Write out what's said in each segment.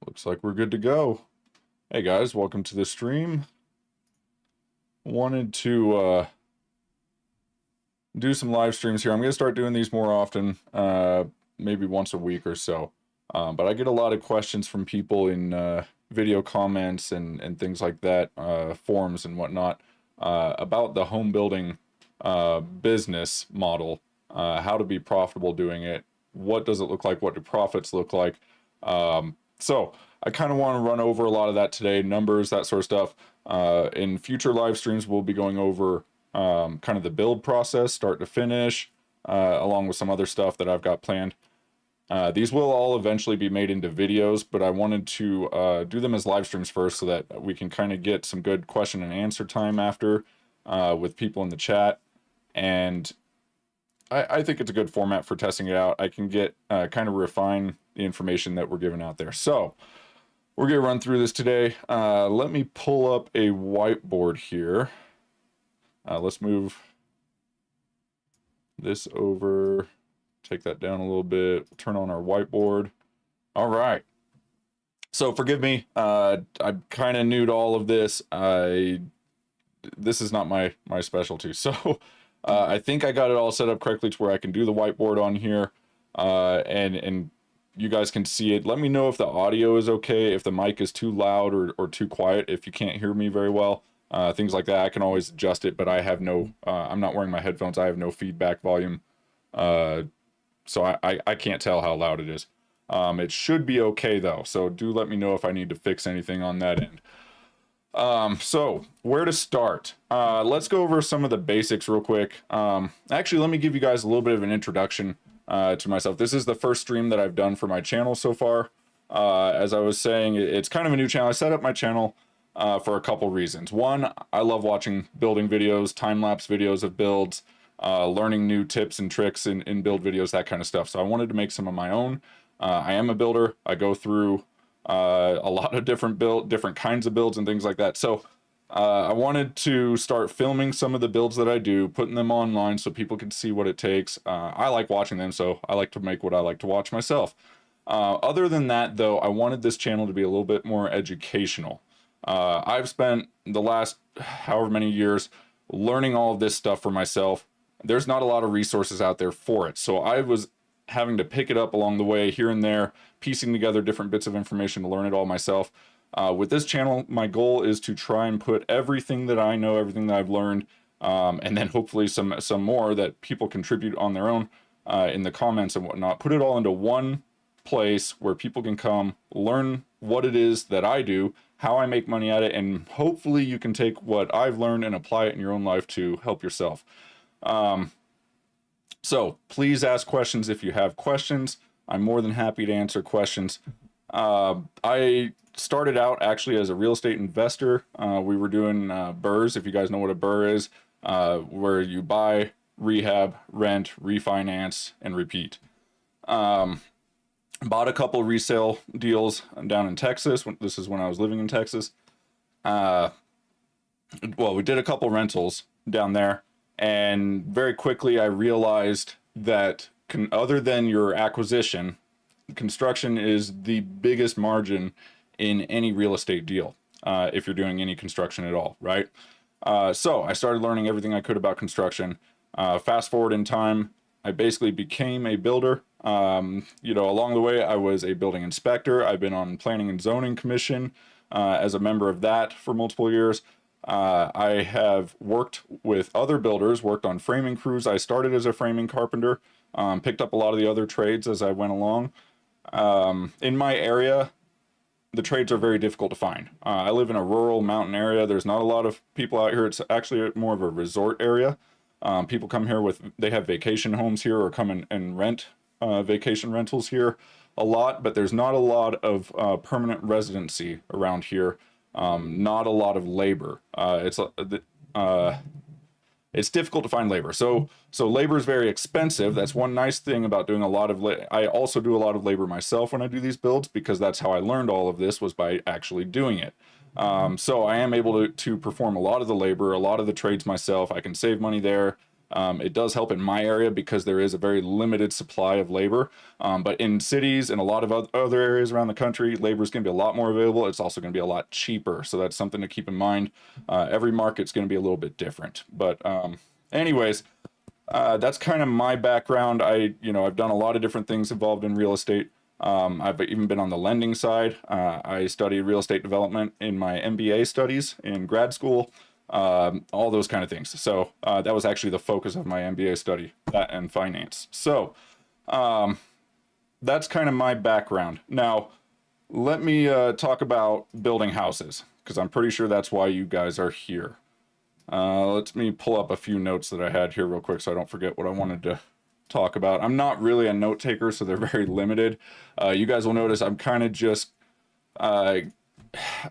Looks like we're good to go. Hey guys, welcome to the stream. Wanted to do some live streams here. I'm going to start doing these more often, maybe once a week or so. But I get a lot of questions from people in video comments and things like that, forums and whatnot, about the home building business model, how to be profitable doing it, what does it look like, what do profits look like. So I kind of want to run over a lot of that today, numbers, that sort of stuff. In future live streams, we'll be going over kind of the build process, start to finish, along with some other stuff that I've got planned. These will all eventually be made into videos, but I wanted to do them as live streams first so that we can kind of get some good question and answer time after with people in the chat. And I think it's a good format for testing it out. I can get kind of refine the information that we're giving out there. So we're going to run through this today. Let me pull up a whiteboard here. Let's move this over, take that down a little bit, turn on our whiteboard. All right. So forgive me, I'm kind of new to all of this. This is not my specialty. So I think I got it all set up correctly to where I can do the whiteboard on here, and you guys can see it. Let me know if the audio is okay, if the mic is too loud or too quiet, if you can't hear me very well, things like that. I can always adjust it, but I have no, I'm not wearing my headphones. I have no feedback volume. So I can't tell how loud it is. It should be okay though. So do let me know if I need to fix anything on that end. So where to start? Let's go over some of the basics real quick. Actually, let me give you guys a little bit of an introduction to myself. This is the first stream that I've done for my channel so far. As I was saying, it's kind of a new channel. I set up my channel for a couple reasons. One, I love watching building videos, time-lapse videos of builds, learning new tips and tricks in build videos, that kind of stuff. So I wanted to make some of my own. I am a builder. I go through a lot of different kinds of builds and things like that. So I wanted to start filming some of the builds that I do, putting them online so people can see what it takes. I like watching them, so I like to make what I like to watch myself. Other than that, though, I wanted this channel to be a little bit more educational. I've spent the last however many years learning all of this stuff for myself. There's not a lot of resources out there for it, so I was having to pick it up along the way here and there, piecing together different bits of information to learn it all myself. With this channel, my goal is to try and put everything that I know, everything that I've learned, and then hopefully some more that people contribute on their own in the comments and whatnot, put it all into one place where people can come learn what it is that I do, how I make money at it, and hopefully you can take what I've learned and apply it in your own life to help yourself. So please ask questions if you have questions. I'm more than happy to answer questions. I started out actually as a real estate investor. We were doing BRRRRs, if you guys know what a BRRRR is, where you buy, rehab, rent, refinance, and repeat. Bought a couple resale deals down in Texas. This is when I was living in Texas. Well, we did a couple rentals down there. And very quickly, I realized that other than your acquisition, construction is the biggest margin in any real estate deal, if you're doing any construction at all, right? So I started learning everything I could about construction. Fast forward in time, I basically became a builder. Along the way, I was a building inspector. I've been on Planning and Zoning Commission as a member of that for multiple years. I have worked with other builders, worked on framing crews. I started as a framing carpenter, picked up a lot of the other trades as I went along. In my area, the trades are very difficult to find. I live in a rural mountain area. There's not a lot of people out here. It's actually more of a resort area. People come here they have vacation homes here or come and rent vacation rentals here a lot, but there's not a lot of permanent residency around here. Not a lot of labor. It's difficult to find labor. So labor is very expensive. That's one nice thing about doing a lot of I also do a lot of labor myself when I do these builds, because that's how I learned all of this, was by actually doing it. So I am able to perform a lot of the labor, a lot of the trades myself. I can save money there. It does help in my area because there is a very limited supply of labor. But in cities and a lot of other areas around the country, labor is going to be a lot more available. It's also going to be a lot cheaper. So that's something to keep in mind. Every market's going to be a little bit different. But anyways, that's kind of my background. I've done a lot of different things involved in real estate. I've even been on the lending side. I studied real estate development in my MBA studies in grad school, all those kind of things. So that was actually the focus of my MBA study, that and finance. So that's kind of my background. Now, let me talk about building houses, because I'm pretty sure that's why you guys are here. Let me pull up a few notes that I had here real quick so I don't forget what I wanted to talk about. I'm not really a note taker, so they're very limited. You guys will notice I'm kind of just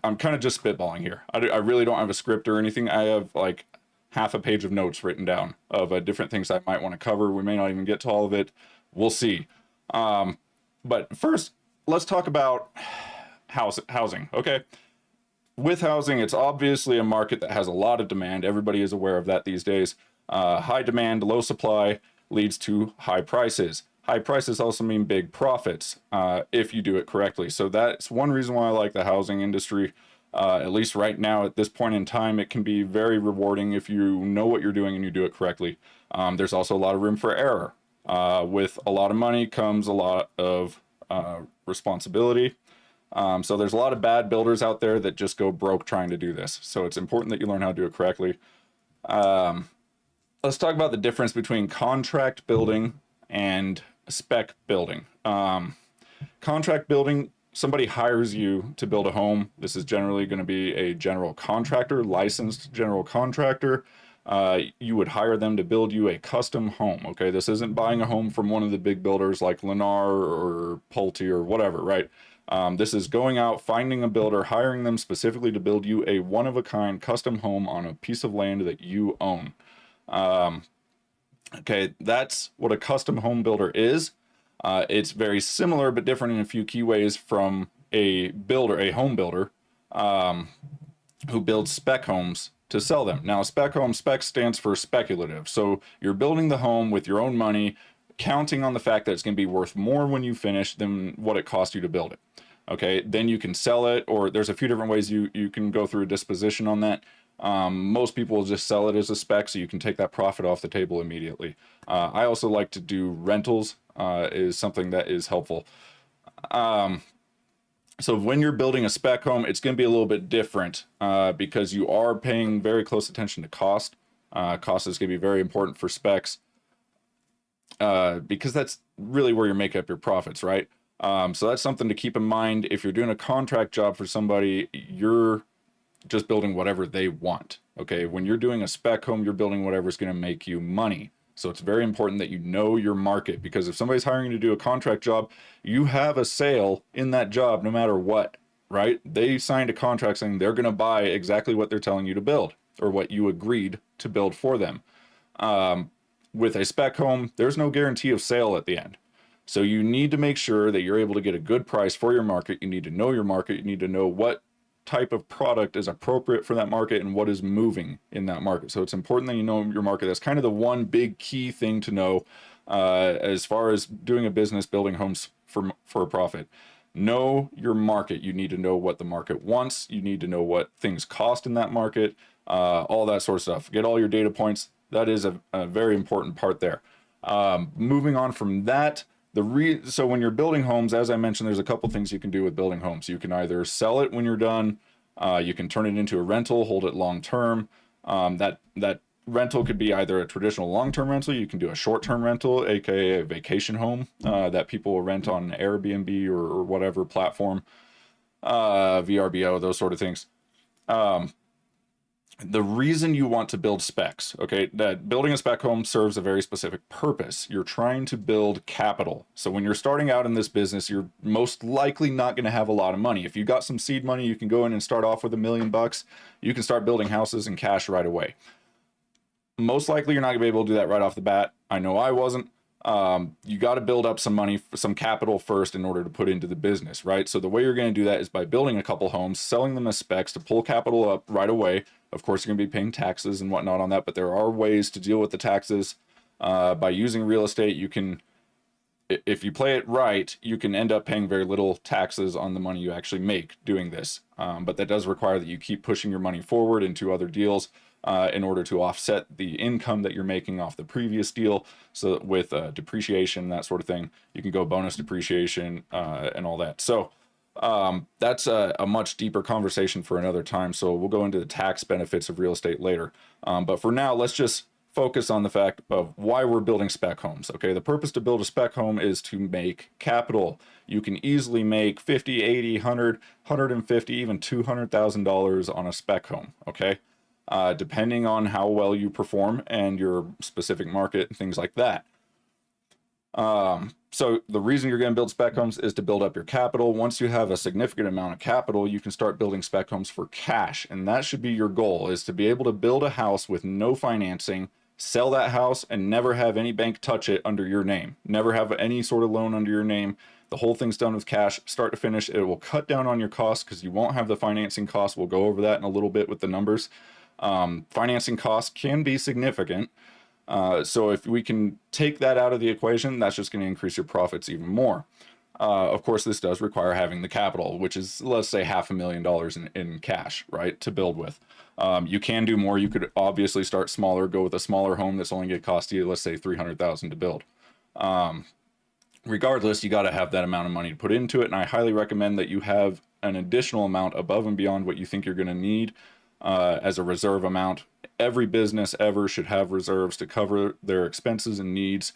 spitballing here. I really don't have a script or anything. I have like half a page of notes written down of different things I might want to cover. We may not even get to all of it. We'll see. But first, let's talk about housing. Okay. With housing, it's obviously a market that has a lot of demand. Everybody is aware of that these days. High demand, low supply leads to high prices. High prices also mean big profits if you do it correctly. So that's one reason why I like the housing industry. At least right now, at this point in time, it can be very rewarding if you know what you're doing and you do it correctly. There's also a lot of room for error. With a lot of money comes a lot of responsibility. So there's a lot of bad builders out there that just go broke trying to do this. So it's important that you learn how to do it correctly. Let's talk about the difference between contract building and spec building. Contract building, somebody hires you to build a home. This is generally going to be a general contractor, licensed general contractor. You would hire them to build you a custom home. Okay, this isn't buying a home from one of the big builders like Lennar or Pulte or whatever, right? This is going out, finding a builder, hiring them specifically to build you a one-of-a-kind custom home on a piece of land that you own. Okay, that's what a custom home builder is. It's very similar but different in a few key ways from a home builder who builds spec homes to sell them. Now, spec stands for speculative. So you're building the home with your own money, counting on the fact that it's going to be worth more when you finish than what it cost you to build it. Okay, then you can sell it, or there's a few different ways you can go through a disposition on that. Most people will just sell it as a spec, so you can take that profit off the table immediately. I also like to do rentals, is something that is helpful. So when you're building a spec home, it's going to be a little bit different because you are paying very close attention to cost. Cost is going to be very important for specs because that's really where you make up your profits, right? So that's something to keep in mind. If you're doing a contract job for somebody, you're just building whatever they want. Okay, when you're doing a spec home, you're building whatever's going to make you money. So it's very important that you know your market, because if somebody's hiring you to do a contract job, you have a sale in that job no matter what, right? They signed a contract saying they're going to buy exactly what they're telling you to build or what you agreed to build for them. With a spec home, there's no guarantee of sale at the end. So you need to make sure that you're able to get a good price for your market. You need to know your market. You need to know what type of product is appropriate for that market and what is moving in that market. So it's important that you know your market. That's kind of the one big key thing to know as far as doing a business, building homes for a profit. Know your market. You need to know what the market wants. You need to know what things cost in that market, all that sort of stuff. Get all your data points. That is a very important part there. Moving on from that, so when you're building homes, as I mentioned, there's a couple things you can do with building homes. You can either sell it when you're done. You can turn it into a rental, hold it long term. That rental could be either a traditional long-term rental. You can do a short-term rental, aka a vacation home that people will rent on Airbnb or whatever platform, VRBO, those sort of things. The reason you want to build specs, okay, that building a spec home serves a very specific purpose. You're trying to build capital. So when you're starting out in this business, you're most likely not going to have a lot of money. If you got some seed money, you can go in and start off with $1 million. You can start building houses and cash right away. Most likely you're not going to be able to do that right off the bat. I know I wasn't. you got to build up some money, some capital first in order to put into the business, right? So the way you're going to do that is by building a couple homes, selling them as specs to pull capital up right away. Of course, you're going to be paying taxes and whatnot on that, but there are ways to deal with the taxes by using real estate. You can, if you play it right, you can end up paying very little taxes on the money you actually make doing this. But that does require that you keep pushing your money forward into other deals in order to offset the income that you're making off the previous deal. So with depreciation, that sort of thing, you can go bonus depreciation and all that. So that's a much deeper conversation for another time. So we'll go into the tax benefits of real estate later. But for now, let's just focus on the fact of why we're building spec homes. Okay, the purpose to build a spec home is to make capital. You can easily make 50, 80, 100, 150, even $200,000 on a spec home. Okay, depending on how well you perform and your specific market and things like that. So the reason you're going to build spec homes is to build up your capital. Once you have a significant amount of capital, you can start building spec homes for cash. And that should be your goal, is to be able to build a house with no financing, sell that house, and never have any bank touch it under your name. Never have any sort of loan under your name. The whole thing's done with cash, start to finish. It will cut down on your costs because you won't have the financing costs. We'll go over that in a little bit with the numbers. Financing costs can be significant. So if we can take that out of the equation, that's just going to increase your profits even more. Of course, this does require having the capital, which is, let's say, $500,000 in cash, right, to build with. You can do more. You could obviously start smaller, go with a smaller home that's only going to cost you, let's say, $300,000 to build. Regardless, you got to have that amount of money to put into it, and I highly recommend that you have an additional amount above and beyond what you think you're going to need as a reserve amount. Every business ever should have reserves to cover their expenses and needs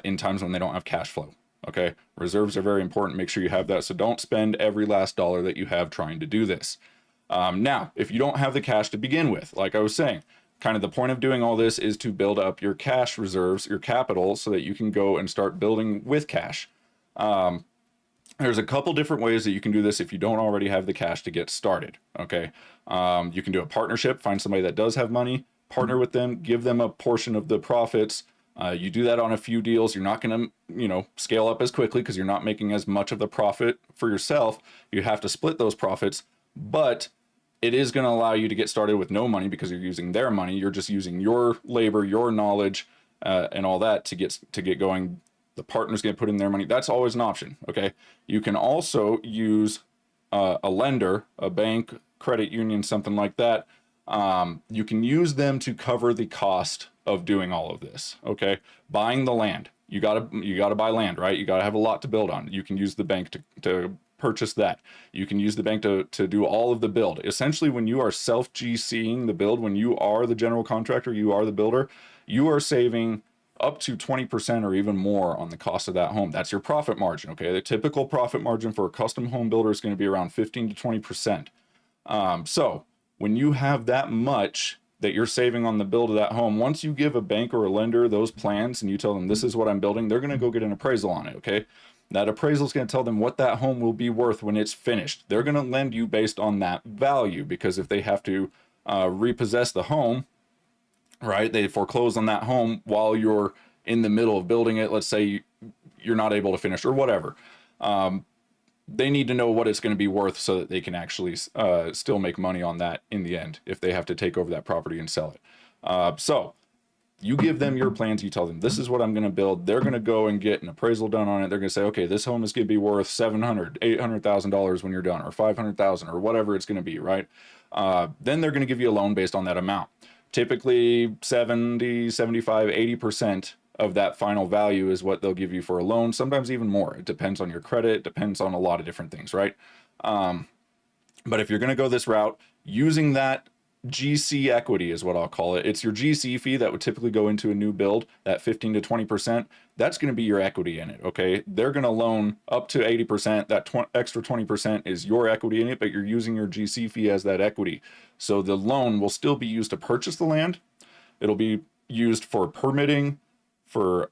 in times when they don't have cash flow. Okay, reserves are very important. Make sure you have that. So don't spend every last dollar that you have trying to do this. Now, if you don't have the cash to begin with, like I was saying, kind of the point of doing all this is to build up your cash reserves, your capital, so that you can go and start building with cash. There's a couple different ways that you can do this if you don't already have the cash to get started. Okay, you can do a partnership, find somebody that does have money, partner with them, give them a portion of the profits. You do that on a few deals. You're not going to, scale up as quickly because you're not making as much of the profit for yourself. You have to split those profits, but it is going to allow you to get started with no money because you're using their money. You're just using your labor, your knowledge, and all that to get going. The partner's going to put in their money. That's always an option. Okay. You can also use a lender, a bank, credit union, something like that. You can use them to cover the cost of doing all of this. Okay. Buying the land. You gotta buy land, right? You gotta have a lot to build on. You can use the bank to purchase that. You can use the bank to do all of the build. Essentially, when you are self-GCing the build, when you are the general contractor, you are the builder, you are saving up to 20% or even more on the cost of that home. That's your profit margin, okay? The typical profit margin for a custom home builder is going to be around 15 to 20%. So when you have that much that you're saving on the build of that home, once you give a bank or a lender those plans and you tell them this is what I'm building, they're going to go get an appraisal on it, okay? That appraisal is going to tell them what that home will be worth when it's finished. They're going to lend you based on that value, because if they have to repossess the home, right, they foreclose on that home while you're in the middle of building it. Let's say you're not able to finish or whatever. They need to know what it's going to be worth so that they can actually still make money on that in the end if they have to take over that property and sell it. So you give them your plans. You tell them, this is what I'm going to build. They're going to go and get an appraisal done on it. They're going to say, okay, this home is going to be worth $700,000, $800,000 when you're done, or $500,000 or whatever it's going to be, right? Then they're going to give you a loan based on that amount. Typically 70, 75, 80% of that final value is what they'll give you for a loan, sometimes even more. It depends on your credit, depends on a lot of different things, right? But if you're going to go this route, using that GC equity is what I'll call it. It's your GC fee that would typically go into a new build, that 15 to 20%. That's going to be your equity in it, okay? They're going to loan up to 80%. That extra 20% is your equity in it, but you're using your GC fee as that equity. So the loan will still be used to purchase the land. It'll be used for permitting, for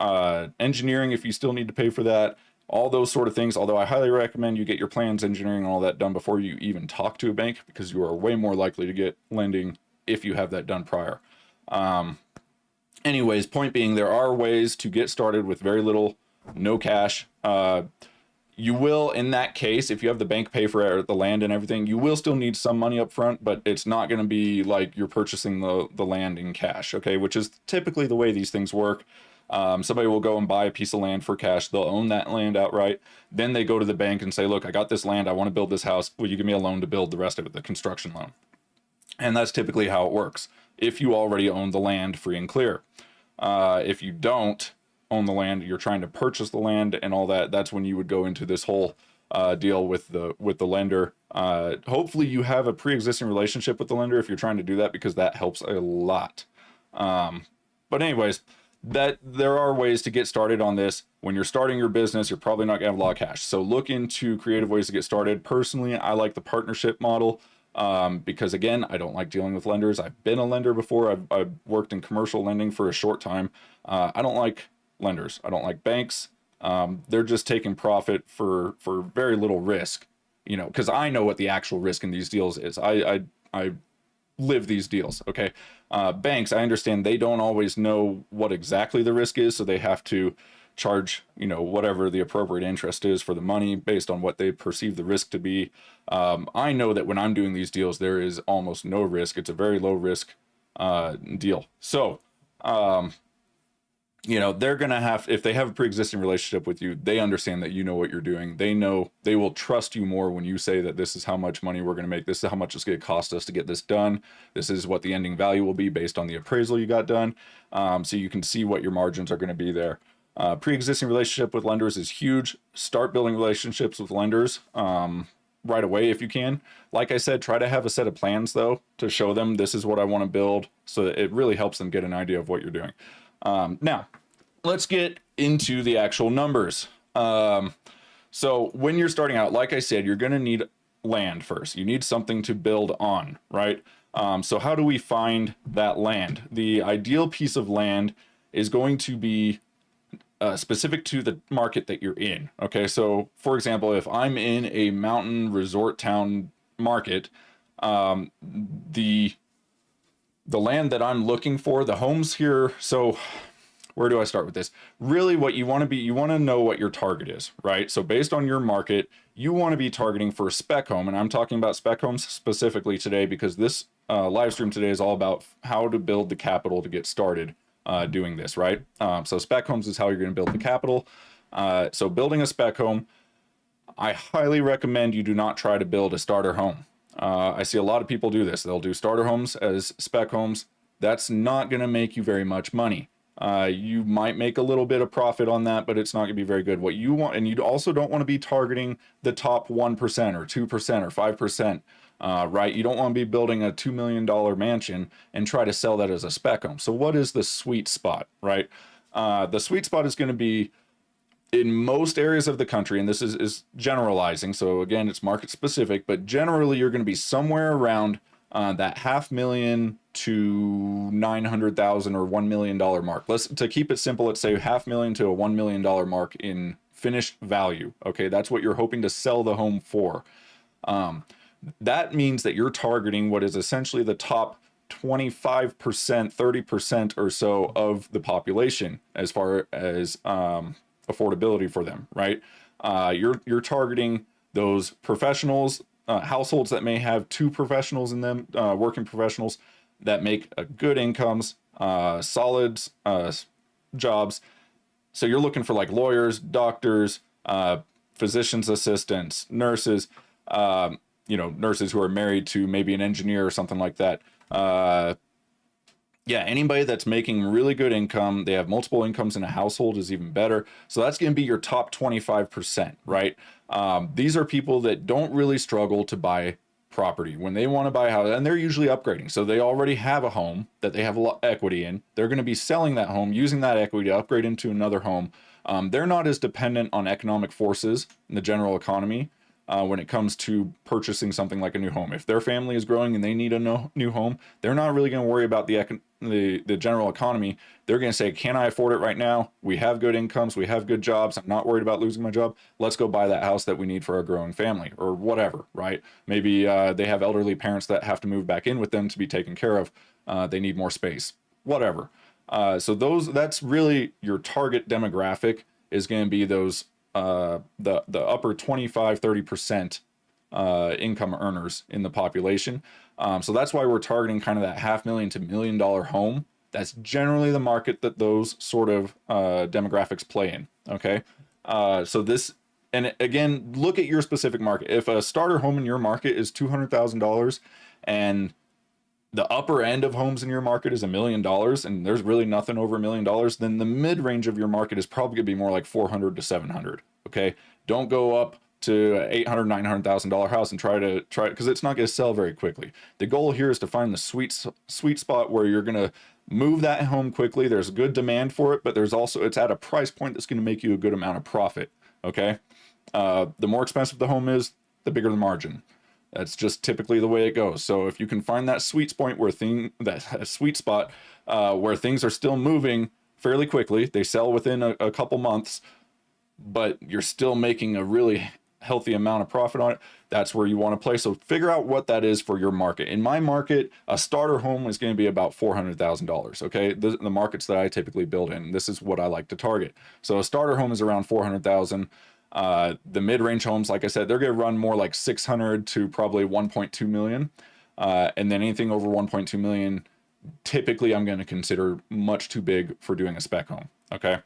engineering if you still need to pay for that, all those sort of things. Although I highly recommend you get your plans, engineering, and all that done before you even talk to a bank, because you are way more likely to get lending if you have that done prior. Anyways, point being, there are ways to get started with very little, no cash. You will, in that case, if you have the bank pay for the land and everything, you will still need some money up front, but it's not going to be like you're purchasing the land in cash, okay? Which is typically the way these things work. Somebody will go and buy a piece of land for cash. They'll own that land outright. Then they go to the bank and say, look, I got this land. I want to build this house. Will you give me a loan to build the rest of it, the construction loan? And that's typically how it works, if you already own the land free and clear. If you don't own the land, you're trying to purchase the land and all that, that's when you would go into this whole deal with the lender. Hopefully you have a pre-existing relationship with the lender if you're trying to do that, because that helps a lot. But anyways, that there are ways to get started on this. When you're starting your business, you're probably not gonna have a lot of cash, so look into creative ways to get started. Personally, I like the partnership model, because again, I don't like dealing with lenders. I've been a lender before. I've worked in commercial lending for a short time. I don't like lenders. I don't like banks. They're just taking profit for very little risk, you know, because I know what the actual risk in these deals is. I live these deals. Okay. Banks, I understand they don't always know what exactly the risk is, so they have to charge, you know, whatever the appropriate interest is for the money based on what they perceive the risk to be. I know that when I'm doing these deals, there is almost no risk. It's a very low risk deal. So, you know, they're going to have, if they have a pre-existing relationship with you, they understand that you know what you're doing. They know, they will trust you more when you say that this is how much money we're going to make. This is how much it's going to cost us to get this done. This is what the ending value will be based on the appraisal you got done. So you can see what your margins are going to be there. Pre-existing relationship with lenders is huge. Start building relationships with lenders right away if you can. Like I said, try to have a set of plans though, to show them this is what I want to build, so that it really helps them get an idea of what you're doing. Now, let's get into the actual numbers. So when you're starting out, like I said, you're going to need land first. You need something to build on, right? So how do we find that land? The ideal piece of land is going to be specific to the market that you're in. Okay, so for example, if I'm in a mountain resort town market, the land that I'm looking for, the homes here. So where do I start with this? Really what you want to be, you want to know what your target is, right? So based on your market, you want to be targeting for a spec home. And I'm talking about spec homes specifically today, because this live stream today is all about how to build the capital to get started doing this, right? So spec homes is how you're going to build the capital. So building a spec home, I highly recommend you do not try to build a starter home. I see a lot of people do this. They'll do starter homes as spec homes. That's not going to make you very much money. You might make a little bit of profit on that, but it's not going to be very good. What you want, and you also don't want to be targeting the top 1% or 2% or 5%, right? You don't want to be building a $2 million mansion and try to sell that as a spec home. So what is the sweet spot, right? The sweet spot is going to be in most areas of the country, and this is generalizing, so again, it's market specific, but generally you're going to be somewhere around that $500,000 to $900,000 or $1 million mark. To keep it simple, let's say $500,000 to a $1 million mark in finished value. Okay, that's what you're hoping to sell the home for. That means that you're targeting what is essentially the top 25%, 30% or so of the population as far as affordability for them, right? You're targeting those professionals, households that may have two professionals in them, working professionals that make good incomes, solid jobs. So you're looking for like lawyers, doctors, physician's assistants, nurses, nurses who are married to maybe an engineer or something like that. Yeah, anybody that's making really good income, they have multiple incomes in a household is even better. So that's going to be your top 25%, right? These are people that don't really struggle to buy property when they want to buy a house, and they're usually upgrading. So they already have a home that they have a lot of equity in. They're going to be selling that home, using that equity to upgrade into another home. They're not as dependent on economic forces in the general economy when it comes to purchasing something like a new home. If their family is growing and they need a new home, they're not really going to worry about the general economy. They're going to say, can I afford it right now? We have good incomes. We have good jobs. I'm not worried about losing my job. Let's go buy that house that we need for our growing family or whatever, right? Maybe they have elderly parents that have to move back in with them to be taken care of. They need more space, whatever. That's really your target demographic, is going to be those the upper 25-30% income earners in the population. So that's why we're targeting kind of that $500,000 to $1 million home. That's generally the market that those sort of demographics play in. Okay. So this, and again, look at your specific market. If a starter home in your market is $200,000 and the upper end of homes in your market is $1 million and there's really nothing over $1 million, then the mid range of your market is probably gonna be more like 400 to 700. Okay. Don't go up to an $800,000, $900,000 house and try because it's not going to sell very quickly. The goal here is to find the sweet spot where you're going to move that home quickly. There's good demand for it, but there's also, it's at a price point that's going to make you a good amount of profit. Okay. The more expensive the home is, the bigger the margin. That's just typically the way it goes. So if you can find that sweet spot where things are still moving fairly quickly, they sell within a couple months, but you're still making a really healthy amount of profit on it, that's where you want to play. So figure out what that is for your market. In my market, a starter home is going to be about $400,000. Okay. The markets that I typically build in, this is what I like to target. So a starter home is around 400,000. The mid-range homes, like I said, they're going to run more like 600 to probably 1.2 million. And then anything over 1.2 million, typically I'm going to consider much too big for doing a spec home. Okay.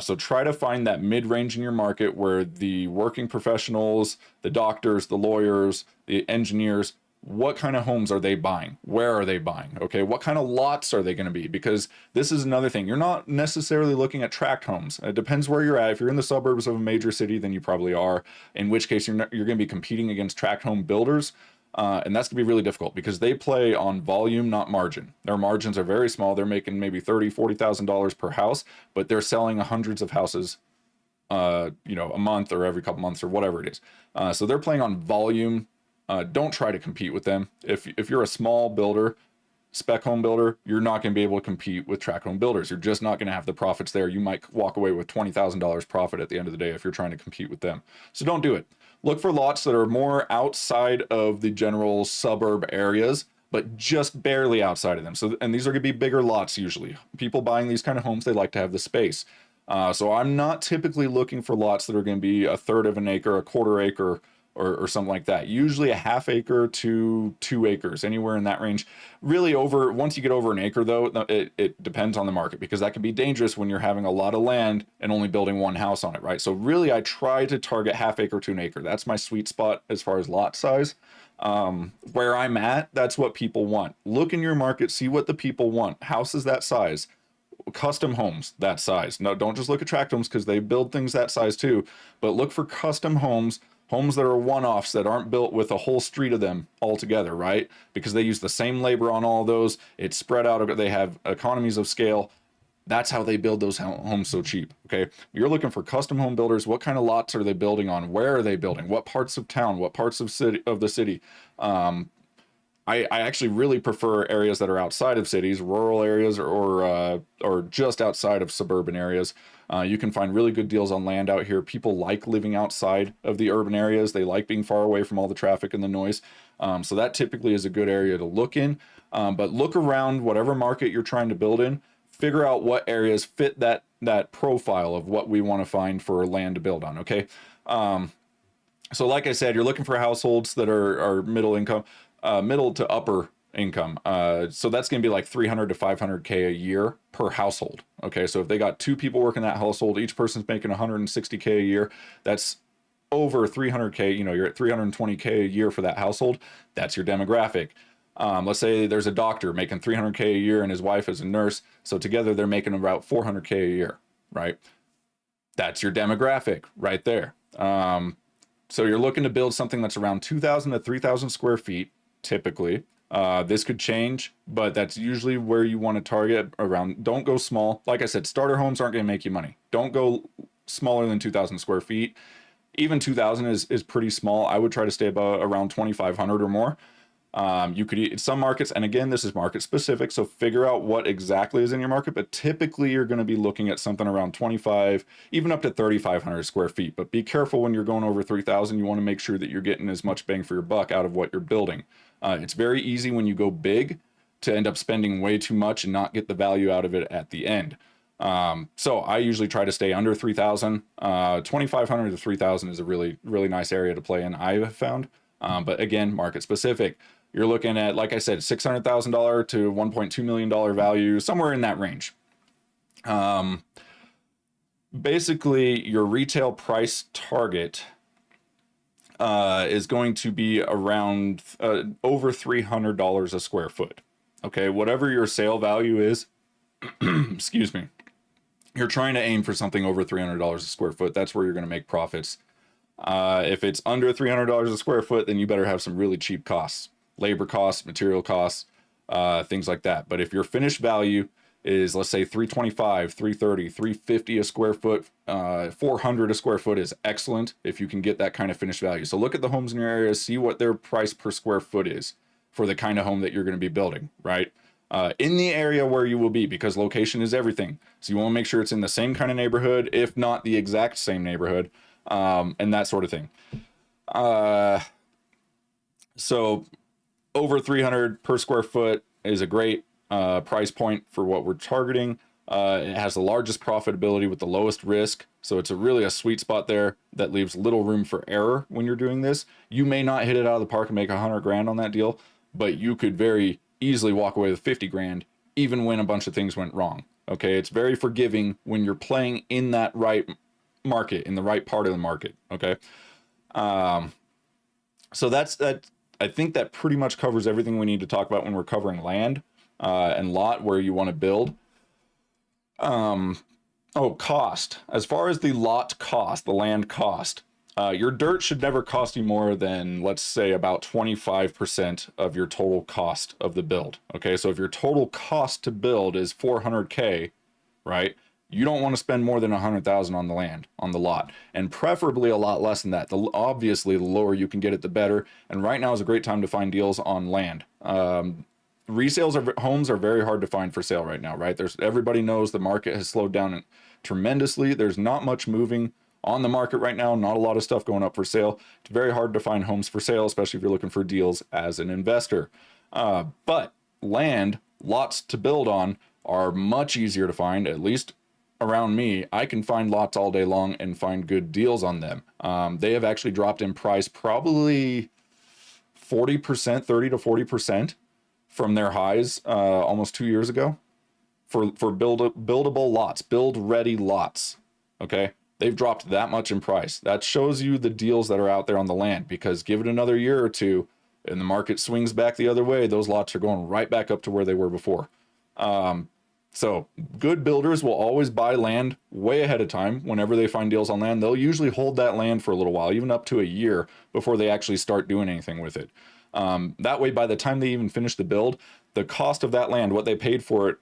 So try to find that mid-range in your market where the working professionals, the doctors, the lawyers, the engineers, what kind of homes are they buying? Where are they buying? Okay, what kind of lots are they going to be? Because this is another thing. You're not necessarily looking at tract homes. It depends where you're at. If you're in the suburbs of a major city, then you probably are, in which case you're going to be competing against tract home builders. And that's going to be really difficult because they play on volume, not margin. Their margins are very small. They're making maybe $30,000-$40,000 per house, but they're selling hundreds of houses, a month or every couple months or whatever it is. So they're playing on volume. Don't try to compete with them. If you're a small builder, spec home builder, you're not going to be able to compete with tract home builders. You're just not going to have the profits there. You might walk away with $20,000 profit at the end of the day if you're trying to compete with them. So don't do it. Look for lots that are more outside of the general suburb areas, but just barely outside of them. So, and these are going to be bigger lots usually. People buying these kind of homes, they like to have the space. So I'm not typically looking for lots that are going to be a third of an acre, a quarter acre, or something like that. Usually a half acre to 2 acres, anywhere in that range. Really once you get over an acre though, it depends on the market, because that can be dangerous when you're having a lot of land and only building one house on it, right? So really I try to target half acre to an acre. That's my sweet spot as far as lot size. Where I'm at, that's what people want. Look in your market, see what the people want. Houses that size, custom homes that size. No, don't just look at tract homes because they build things that size too, but look for custom homes that are one-offs, that aren't built with a whole street of them all together, right? Because they use the same labor on all those. It's spread out. They have economies of scale. That's how they build those homes so cheap. Okay. You're looking for custom home builders. What kind of lots are they building on? Where are they building? What parts of town? What parts of the city? I actually really prefer areas that are outside of cities, rural areas, or just outside of suburban areas. You can find really good deals on land out here. People like living outside of the urban areas. They like being far away from all the traffic and the noise. So that typically is a good area to look in. But look around whatever market you're trying to build in. Figure out what areas fit that profile of what we want to find for land to build on. Okay. So like I said, you're looking for households that are middle income. Middle to upper income. So that's going to be like 300 to 500K a year per household. Okay. So if they got 2 people working that household, each person's making 160K a year. That's over 300K. You're at 320K a year for that household. That's your demographic. Let's say there's a doctor making 300K a year and his wife is a nurse. So together they're making about 400K a year, right? That's your demographic right there. So you're looking to build something that's around 2,000 to 3,000 square feet. Typically, this could change, but that's usually where you want to target around. Don't go small. Like I said, starter homes aren't going to make you money. Don't go smaller than 2,000 square feet. Even 2,000 is pretty small. I would try to stay around 2,500 or more. You could in some markets, and again, this is market specific, so figure out what exactly is in your market, but typically you're going to be looking at something around 25, even up to 3,500 square feet. But be careful when you're going over 3,000. You want to make sure that you're getting as much bang for your buck out of what you're building. It's very easy when you go big to end up spending way too much and not get the value out of it at the end. So I usually try to stay under 3,000. 2,500 to 3,000 is a really, really nice area to play in, I have found. But again, market specific. You're looking at, like I said, $600,000 to $1.2 million value, somewhere in that range. Basically, your retail price target is going to be around over $300 a square foot. Okay, whatever your sale value is, excuse me, you're trying to aim for something over $300 a square foot. That's where you're going to make profits. If it's under $300 a square foot, then you better have some really cheap costs, labor costs, material costs, things like that. But if your finished value is, let's say, 325, 330, 350 a square foot, 400 a square foot is excellent if you can get that kind of finished value. So look at the homes in your area, see what their price per square foot is for the kind of home that you're going to be building, right? In the area where you will be, because location is everything. So you want to make sure it's in the same kind of neighborhood, if not the exact same neighborhood, and that sort of thing. So over 300 per square foot is a great price point for what we're targeting. It has the largest profitability with the lowest risk. So it's really a sweet spot there that leaves little room for error when you're doing this. You may not hit it out of the park and make 100 grand on that deal, but you could very easily walk away with 50 grand, even when a bunch of things went wrong. Okay. It's very forgiving when you're playing in that right market, in the right part of the market. Okay. So that's that. I think that pretty much covers everything we need to talk about when we're covering land and lot where you want to build. Cost. As far as the lot cost, the land cost, your dirt should never cost you more than, let's say, about 25% of your total cost of the build. Okay, so if your total cost to build is 400K, right? You don't want to spend more than 100,000 on the land, on the lot, and preferably a lot less than that. Obviously, the lower you can get it, the better. And right now is a great time to find deals on land. Resales of homes are very hard to find for sale right now, right? Everybody knows the market has slowed down tremendously. There's not much moving on the market right now, not a lot of stuff going up for sale. It's very hard to find homes for sale, especially if you're looking for deals as an investor. But land, lots to build on, are much easier to find, at least around me. I can find lots all day long and find good deals on them. They have actually dropped in price probably 40%, 30 to 40% from their highs almost 2 years ago for buildable lots, build ready lots. Okay. They've dropped that much in price. That shows you the deals that are out there on the land, because give it another year or two and the market swings back the other way, those lots are going right back up to where they were before. So good builders will always buy land way ahead of time. Whenever they find deals on land, they'll usually hold that land for a little while, even up to a year, before they actually start doing anything with it. That way, by the time they even finish the build, the cost of that land, what they paid for it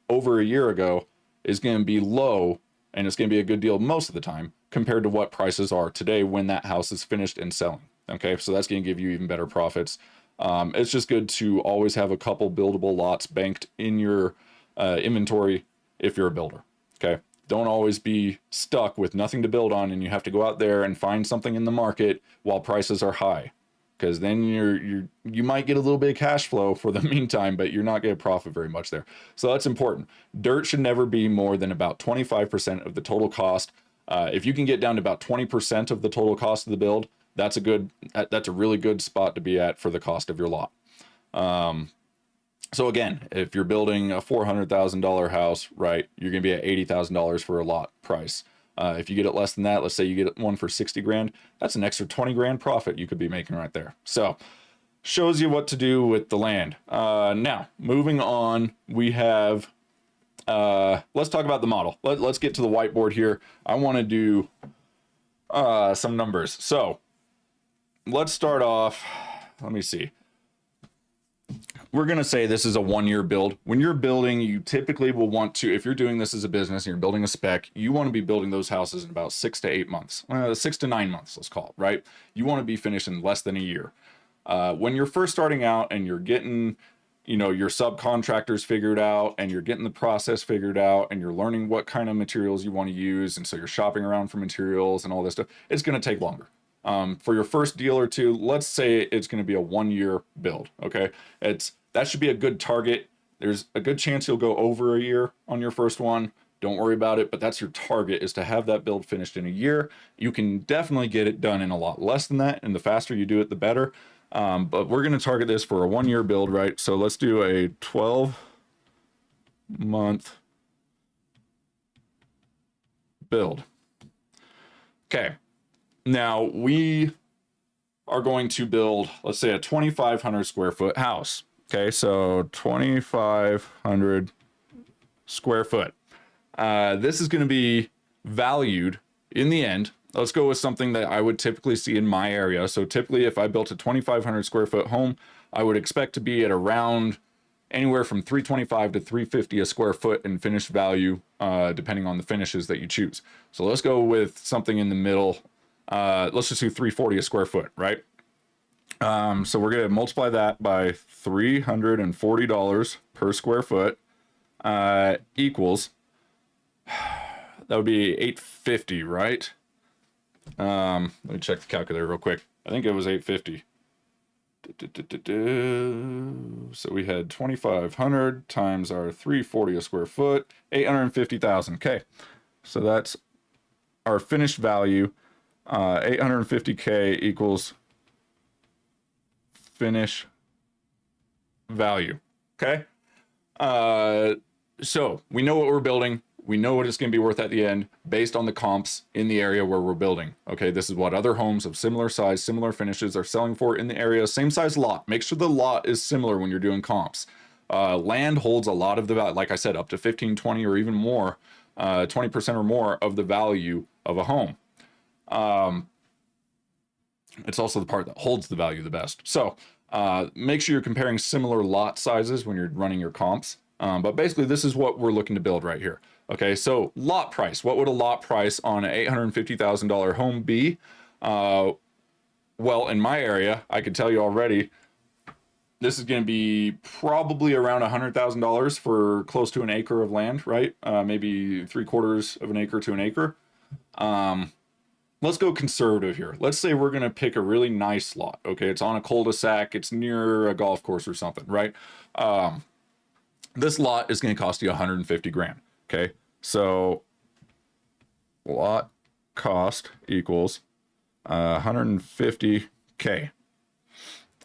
over a year ago, is going to be low, and it's going to be a good deal most of the time compared to what prices are today when that house is finished and selling. Okay, so that's going to give you even better profits. It's just good to always have a couple buildable lots banked in your inventory if you're a builder. Okay, don't always be stuck with nothing to build on and you have to go out there and find something in the market while prices are high, because then you might get a little bit of cash flow for the meantime, but you're not going to profit very much there. So that's important. Dirt should never be more than about 25% of the total cost. If you can get down to about 20% of the total cost of the build, that's a really good spot to be at for the cost of your lot. So again, if you're building a $400,000 house, right, you're going to be at $80,000 for a lot price. If you get it less than that, let's say you get one for 60 grand, that's an extra 20 grand profit you could be making right there. So shows you what to do with the land. Now, moving on, we have, let's talk about the model. Let's get to the whiteboard here. I want to do some numbers. So let's start off, let me see. We're going to say this is a 1-year build. When you're building, you typically will want to, if you're doing this as a business and you're building a spec, you want to be building those houses in about 6 to 8 months, 6 to 9 months, let's call it, right? You want to be finished in less than a year. When you're first starting out and you're getting, your subcontractors figured out and you're getting the process figured out and you're learning what kind of materials you want to use, and so you're shopping around for materials and all this stuff, it's going to take longer. For your first deal or two, let's say it's going to be a 1-year build. Okay, that should be a good target. There's a good chance you'll go over a year on your first one. Don't worry about it, but that's your target, is to have that build finished in a year. You can definitely get it done in a lot less than that, and the faster you do it, the better. But we're going to target this for a 1-year build, right? So let's do a 12-month build. Okay. Now we are going to build, let's say, a 2,500 square foot house. Okay, so 2,500 square foot. This is going to be valued in the end. Let's go with something that I would typically see in my area. So typically, if I built a 2,500 square foot home, I would expect to be at around anywhere from 325 to 350 a square foot in finished value, depending on the finishes that you choose. So let's go with something in the middle. Let's just do 340 a square foot, right? So we're going to multiply that by $340 per square foot, equals, that would be 850, right? Let me check the calculator real quick. I think it was 850. So we had 2,500 times our 340 a square foot, 850,000. Okay, so that's our finished value. 850K equals finish value. Okay. So we know what we're building. We know what it's going to be worth at the end based on the comps in the area where we're building. Okay, this is what other homes of similar size, similar finishes are selling for in the area. Same size lot. Make sure the lot is similar when you're doing comps. Land holds a lot of the value, like I said, up to 15, 20, or even more, 20% or more of the value of a home. It's also the part that holds the value the best. So make sure you're comparing similar lot sizes when you're running your comps. But basically, this is what we're looking to build right here. Okay, so lot price. What would a lot price on an $850,000 home be? Well, in my area, I can tell you already, this is going to be probably around $100,000 for close to an acre of land, right? Maybe 3/4 of an acre to an acre. Let's go conservative here. Let's say we're going to pick a really nice lot. Okay, it's on a cul-de-sac. It's near a golf course or something, right? This lot is going to cost you 150 grand. Okay, so lot cost equals 150K.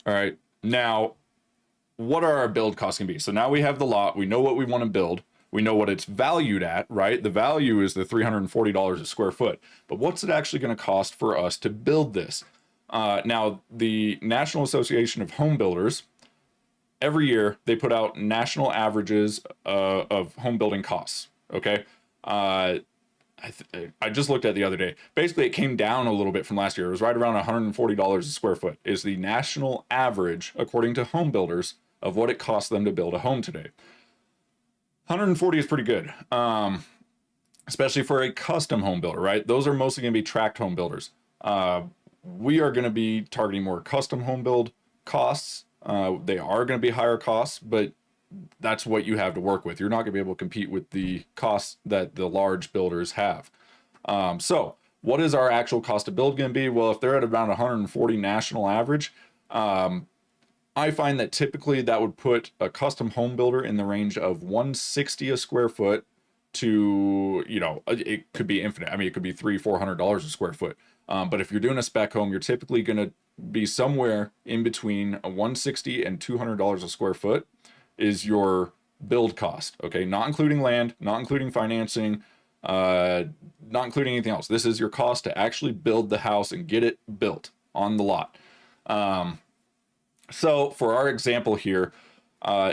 All right, now what are our build costs going to be? So now we have the lot. We know what we want to build. We know what it's valued at, right? The value is the $340 a square foot. But what's it actually going to cost for us to build this? Now, the National Association of Home Builders, every year they put out national averages of home building costs. Okay, I just looked at the other day. Basically, it came down a little bit from last year. It was right around $140 a square foot is the national average, according to home builders, of what it costs them to build a home today. 140 is pretty good, especially for a custom home builder, right? Those are mostly going to be tract home builders. We are going to be targeting more custom home build costs. They are going to be higher costs, but that's what you have to work with. You're not going to be able to compete with the costs that the large builders have. So what is our actual cost to build going to be? Well, if they're at around 140 national average, I find that typically that would put a custom home builder in the range of 160 a square foot to, you know, it could be infinite. I mean, it could be $300-400 a square foot. But if you're doing a spec home, you're typically going to be somewhere in between a 160 and $200 a square foot is your build cost. Okay, not including land, not including financing, not including anything else. This is your cost to actually build the house and get it built on the lot. So for our example here,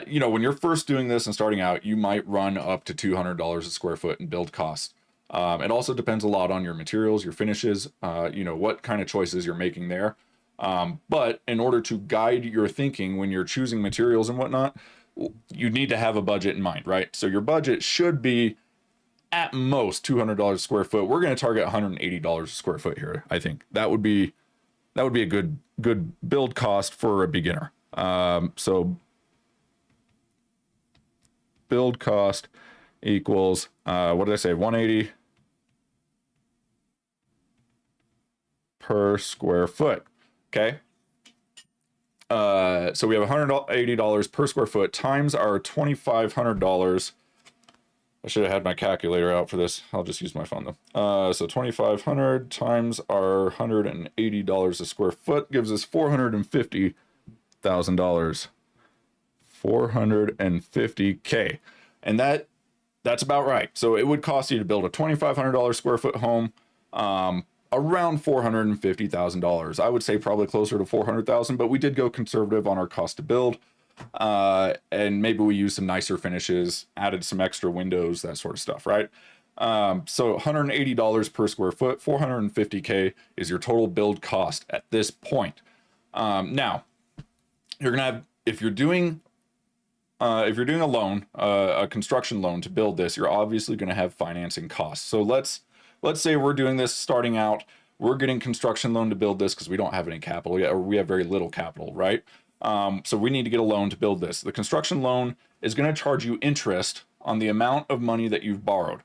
you know, when you're first doing this and starting out, you might run up to $200 a square foot in build cost. It also depends a lot on your materials, your finishes, you know, what kind of choices you're making there. But in order to guide your thinking when you're choosing materials and whatnot, you need to have a budget in mind, right? So your budget should be at most $200 a square foot. We're going to target $180 a square foot here. I think that would be a good build cost for a beginner. So build cost equals, what did I say? 180 per square foot. Okay. So we have $180 per square foot times our $2,500. I should have had my calculator out for this. I'll just use my phone though. So 2,500 times our $180 a square foot gives us $450,000. $450K. And that's about right. So it would cost you to build a $2,500 square foot home, around $450,000. I would say probably closer to 400,000, but we did go conservative on our cost to build. And maybe we used some nicer finishes, added some extra windows, that sort of stuff, right? So $180 per square foot, 450K is your total build cost at this point. Now you're gonna have, if you're doing a loan, a construction loan to build this, you're obviously going to have financing costs. So let's say we're doing this starting out, we're getting construction loan to build this because we don't have any capital yet, or we have very little capital, right? So we need to get a loan to build this. The construction loan is going to charge you interest on the amount of money that you've borrowed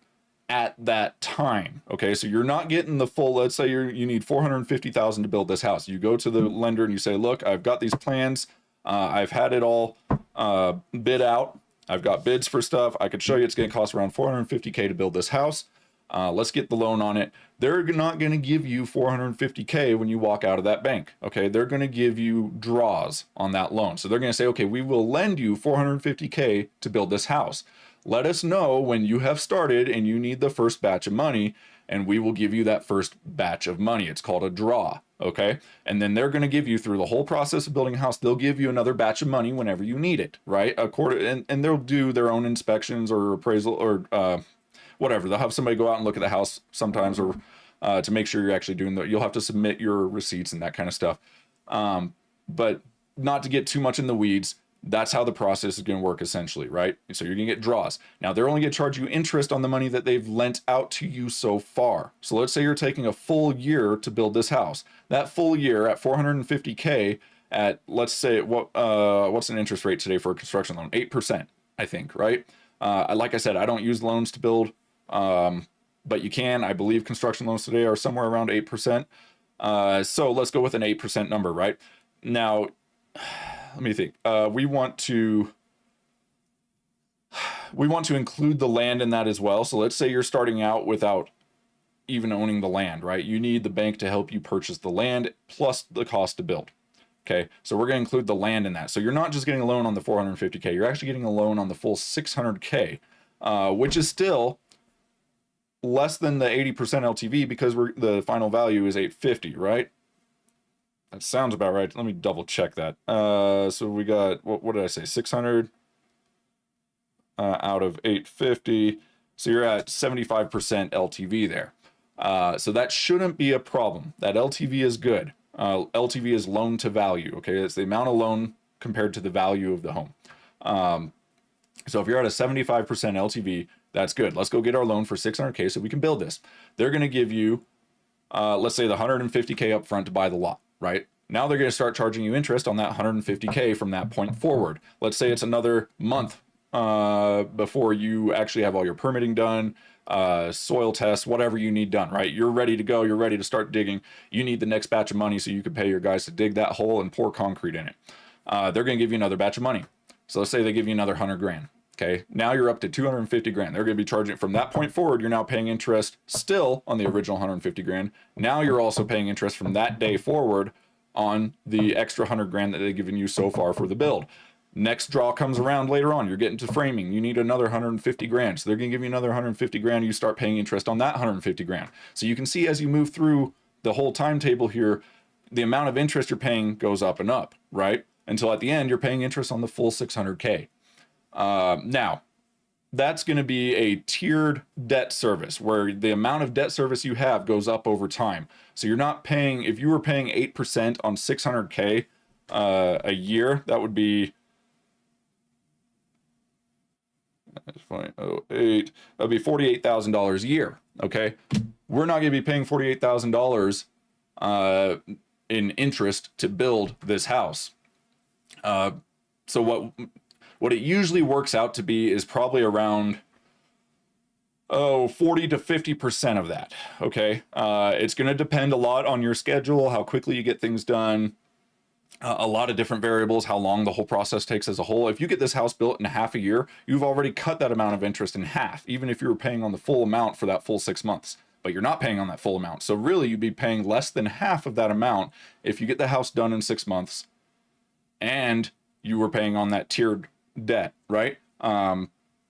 at that time. Okay, so you're not getting the full. Let's say you need 450,000 to build this house. You go to the lender and you say, look, I've got these plans. I've had it all bid out. I've got bids for stuff. I could show you it's going to cost around 450K to build this house. Let's get the loan on it. They're not going to give you 450K when you walk out of that bank. Okay, they're going to give you draws on that loan. So they're going to say, okay, we will lend you 450K to build this house. Let us know when you have started and you need the first batch of money, and we will give you that first batch of money. It's called a draw. Okay, and then they're going to give you, through the whole process of building a house, they'll give you another batch of money whenever you need it, right? And they'll do their own inspections or appraisal or whatever. They'll have somebody go out and look at the house sometimes, or to make sure you're actually doing that. You'll have to submit your receipts and that kind of stuff. But not to get too much in the weeds, that's how the process is going to work essentially, right? So you're going to get draws. Now they're only going to charge you interest on the money that they've lent out to you so far. So let's say you're taking a full year to build this house. That full year at 450K at, let's say, what's an interest rate today for a construction loan? 8%, I think, right? Like I said, I don't use loans to build, but you can. I believe construction loans today are somewhere around 8%. So let's go with an 8% number, right? Now, let me think. We want to include the land in that as well. So let's say you're starting out without even owning the land, right? You need the bank to help you purchase the land plus the cost to build. Okay, so we're going to include the land in that. So you're not just getting a loan on the 450K, you're actually getting a loan on the full 600K, which is still less than the 80% LTV because the final value is 850, right? That sounds about right. Let me double check that. So we got, what did I say? 600 out of 850. So you're at 75% LTV there. So that shouldn't be a problem. That LTV is good. LTV is loan to value. Okay, it's the amount of loan compared to the value of the home. So if you're at a 75% LTV, that's good. Let's go get our loan for 600K so we can build this. They're going to give you, let's say, the 150K up front to buy the lot, right? Now they're going to start charging you interest on that 150K from that point forward. Let's say it's another month before you actually have all your permitting done, soil tests, whatever you need done, right? You're ready to go. You're ready to start digging. You need the next batch of money so you can pay your guys to dig that hole and pour concrete in it. They're going to give you another batch of money. So let's say they give you another 100 grand. Okay, now you're up to 250 grand. They're going to be charging from that point forward. You're now paying interest still on the original 150 grand. Now you're also paying interest from that day forward on the extra 100 grand that they've given you so far for the build. Next draw comes around later on. You're getting to framing. You need another 150 grand. So they're going to give you another 150 grand. You start paying interest on that 150 grand. So you can see as you move through the whole timetable here, the amount of interest you're paying goes up and up, right? Until at the end, you're paying interest on the full 600K. Now, that's going to be a tiered debt service where the amount of debt service you have goes up over time. So you're not paying, if you were paying 8% on 600K a year, that would be 0.08, that would be $48,000 a year. Okay, we're not going to be paying $48,000 in interest to build this house. So what it usually works out to be is probably around 40 to 50% of that. Okay. It's going to depend a lot on your schedule, how quickly you get things done, a lot of different variables, how long the whole process takes as a whole. If you get this house built in half a year, you've already cut that amount of interest in half, even if you were paying on the full amount for that full 6 months. But you're not paying on that full amount. So really, you'd be paying less than half of that amount if you get the house done in 6 months and you were paying on that tiered debt, right?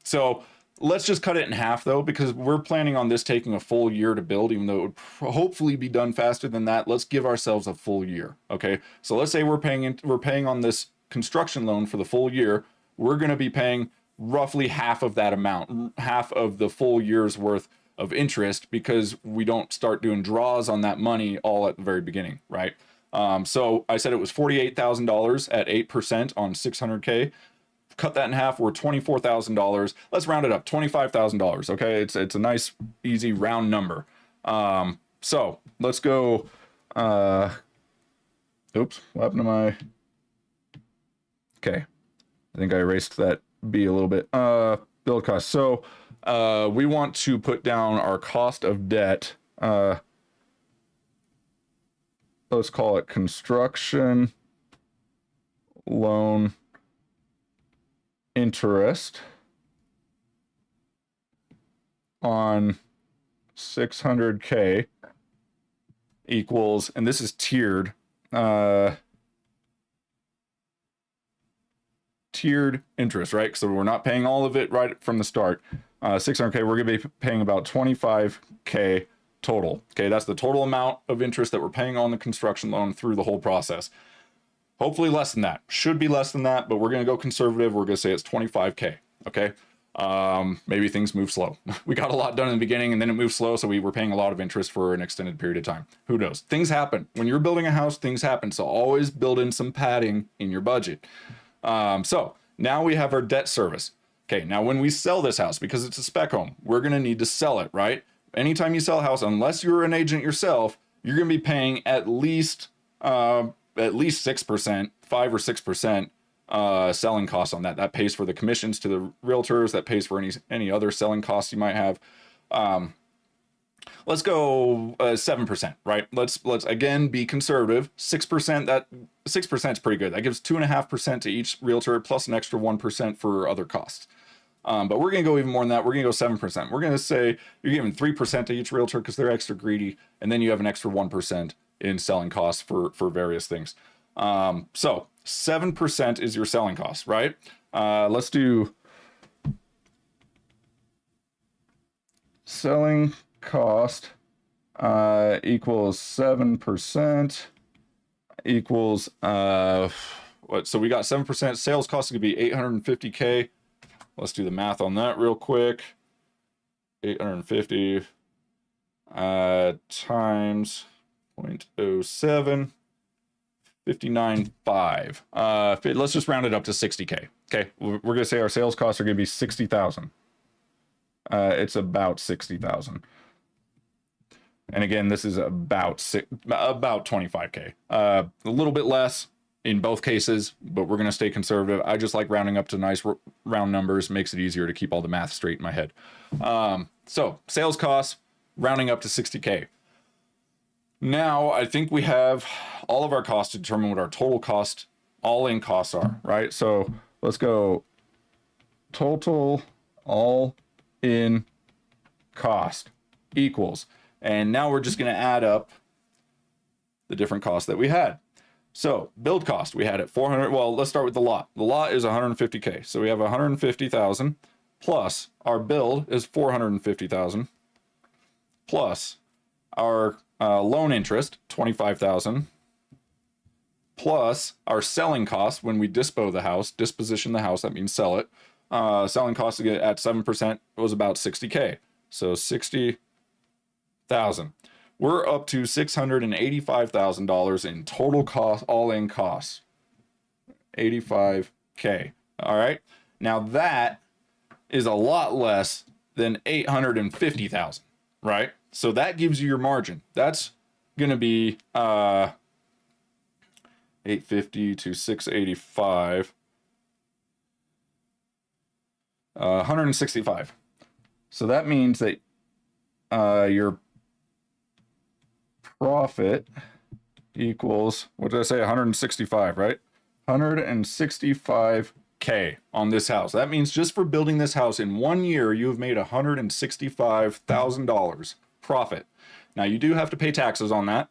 So let's just cut it in half though, because we're planning on this taking a full year to build, even though it would hopefully be done faster than that. Let's give ourselves a full year. Okay. So let's say we're paying on this construction loan for the full year. We're going to be paying roughly half of that amount, half of the full year's worth of interest, because we don't start doing draws on that money all at the very beginning, right? So I said it was $48,000 at 8% on 600K. Cut that in half, we're $24,000. Let's round it up, $25,000. Okay, it's a nice, easy round number. So let's go. Oops, what happened to my? Okay, I think I erased that B a little bit. Build cost. So we want to put down our cost of debt. Let's call it construction loan interest on 600K equals, and this is tiered, tiered interest, right? So we're not paying all of it right from the start. 600K, we're going to be paying about 25K total. Okay, that's the total amount of interest that we're paying on the construction loan through the whole process. Hopefully less than that. Should be less than that, but we're going to go conservative. We're going to say it's 25K. Okay. Maybe things move slow. We got a lot done in the beginning and then it moved slow, so we were paying a lot of interest for an extended period of time. Who knows? Things happen. When you're building a house, things happen. So always build in some padding in your budget. So now we have our debt service. Okay, now when we sell this house, because it's a spec home, we're going to need to sell it, right? Anytime you sell a house, unless you're an agent yourself, you're going to be paying at least 6%, 5 or 6% selling costs on that. That pays for the commissions to the realtors. That pays for any other selling costs you might have. Let's go 7%, right? Let's again be conservative. 6%. That 6% is pretty good. That gives 2.5% to each realtor plus an extra 1% for other costs. But we're going to go even more than that. We're going to go 7%. We're going to say you're giving 3% to each realtor because they're extra greedy, and then you have an extra 1% in selling costs for various things. So 7% is your selling cost, right? Let's do selling cost equals 7% equals what? So we got 7%. Sales cost is going to be 850K. Let's do the math on that real quick. 850 times 0.07, 59.5. Let's just round it up to 60K. Okay, we're going to say our sales costs are going to be 60,000. It's about 60,000. And again, this is about 25K. A little bit less in both cases, but we're going to stay conservative. I just like rounding up to nice round numbers. Makes it easier to keep all the math straight in my head. So sales costs, rounding up to 60K. Now, I think we have all of our costs to determine what our total cost, all-in costs are, right? So let's go total all-in cost equals. And now we're just going to add up the different costs that we had. So build cost, we had at 400. Well, let's start with the lot. The lot is 150K. So we have 150,000 plus our build is 450,000 plus our loan interest, 25,000 plus our selling cost when we disposition the house, that means sell it. Selling cost to get at 7% was about 60K. So 60,000. We're up to $685,000 in total cost, all-in costs. 85K. All right. Now that is a lot less than 850,000, right? So that gives you your margin. That's going to be 850 to 685. 165. So that means that your profit equals, what did I say, 165, right? 165K on this house. That means just for building this house in 1 year, you have made $165,000 profit. Now you do have to pay taxes on that.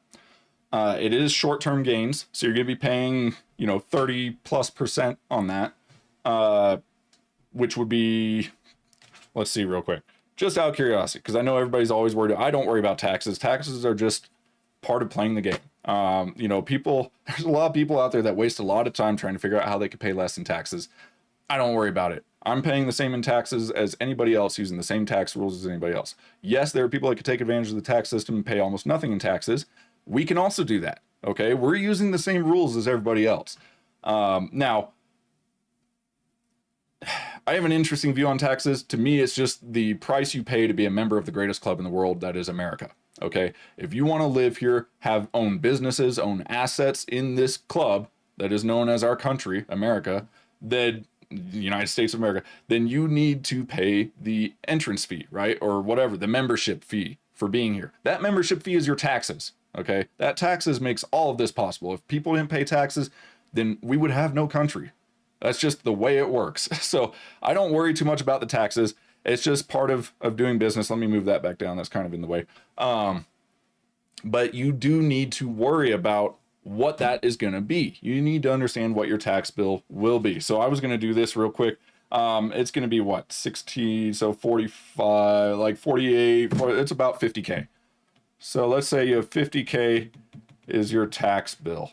It is short-term gains, so you're going to be paying, 30+% on that, which would be, let's see real quick, just out of curiosity, because I know everybody's always worried. I don't worry about taxes. Taxes are just part of playing the game. People, there's a lot of people out there that waste a lot of time trying to figure out how they could pay less in taxes. I don't worry about it. I'm paying the same in taxes as anybody else, using the same tax rules as anybody else. Yes, there are people that could take advantage of the tax system and pay almost nothing in taxes. We can also do that. Okay, we're using the same rules as everybody else. Now, I have an interesting view on taxes. To me, it's just the price you pay to be a member of the greatest club in the world, that is America. Okay, if you want to live here, own businesses, own assets in this club that is known as our country, America, the United States of America, then you need to pay the entrance fee, right? Or whatever, the membership fee for being here. That membership fee is your taxes. Okay, that taxes makes all of this possible. If people didn't pay taxes, then we would have no country. That's just the way it works. So I don't worry too much about the taxes. It's just part of doing business. Let me move that back down. That's kind of in the way. But you do need to worry about what that is going to be. You need to understand what your tax bill will be. So I was going to do this real quick. It's going to be what, 60, so 45, like 48, it's about 50K. So let's say you have 50K is your tax bill.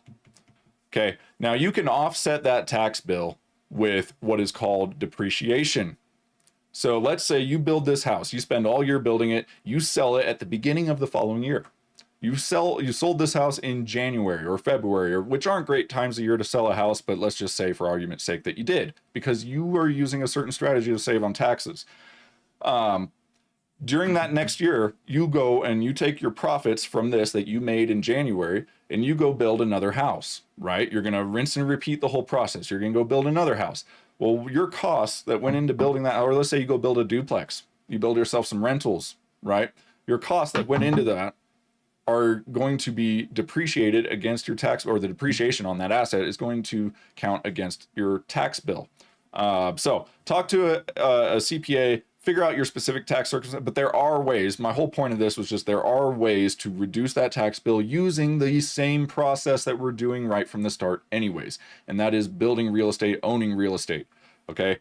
Okay, now you can offset that tax bill with what is called depreciation. So let's say you build this house, you spend all year building it, you sell it at the beginning of the following year. You sold this house in January or February, or which aren't great times of year to sell a house, but let's just say for argument's sake that you did, because you were using a certain strategy to save on taxes. During that next year, you go and you take your profits from this that you made in January and you go build another house, right? You're going to rinse and repeat the whole process. You're going to go build another house. Well, your costs that went into building that, or let's say you go build a duplex, you build yourself some rentals, right? Your costs that went into that are going to be depreciated against your tax, or the depreciation on that asset is going to count against your tax bill. So talk to a CPA, figure out your specific tax circumstance, but there are ways. My whole point of this was just there are ways to reduce that tax bill using the same process that we're doing right from the start anyways, and that is building real estate, owning real estate, okay?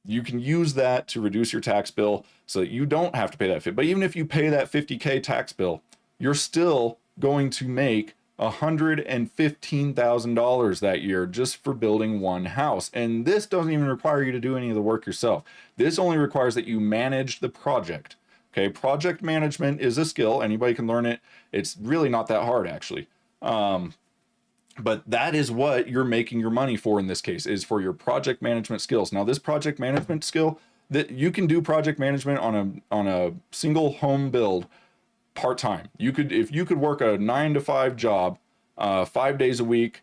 You can use that to reduce your tax bill so that you don't have to pay that 50. But even if you pay that 50K tax bill, you're still going to make $115,000 that year just for building one house. And this doesn't even require you to do any of the work yourself. This only requires that you manage the project. Okay, project management is a skill. Anybody can learn it. It's really not that hard, actually. But that is what you're making your money for in this case, is for your project management skills. Now, this project management skill, that you can do project management on a single home build part-time. If you could work a 9-to-5 job, 5 days a week,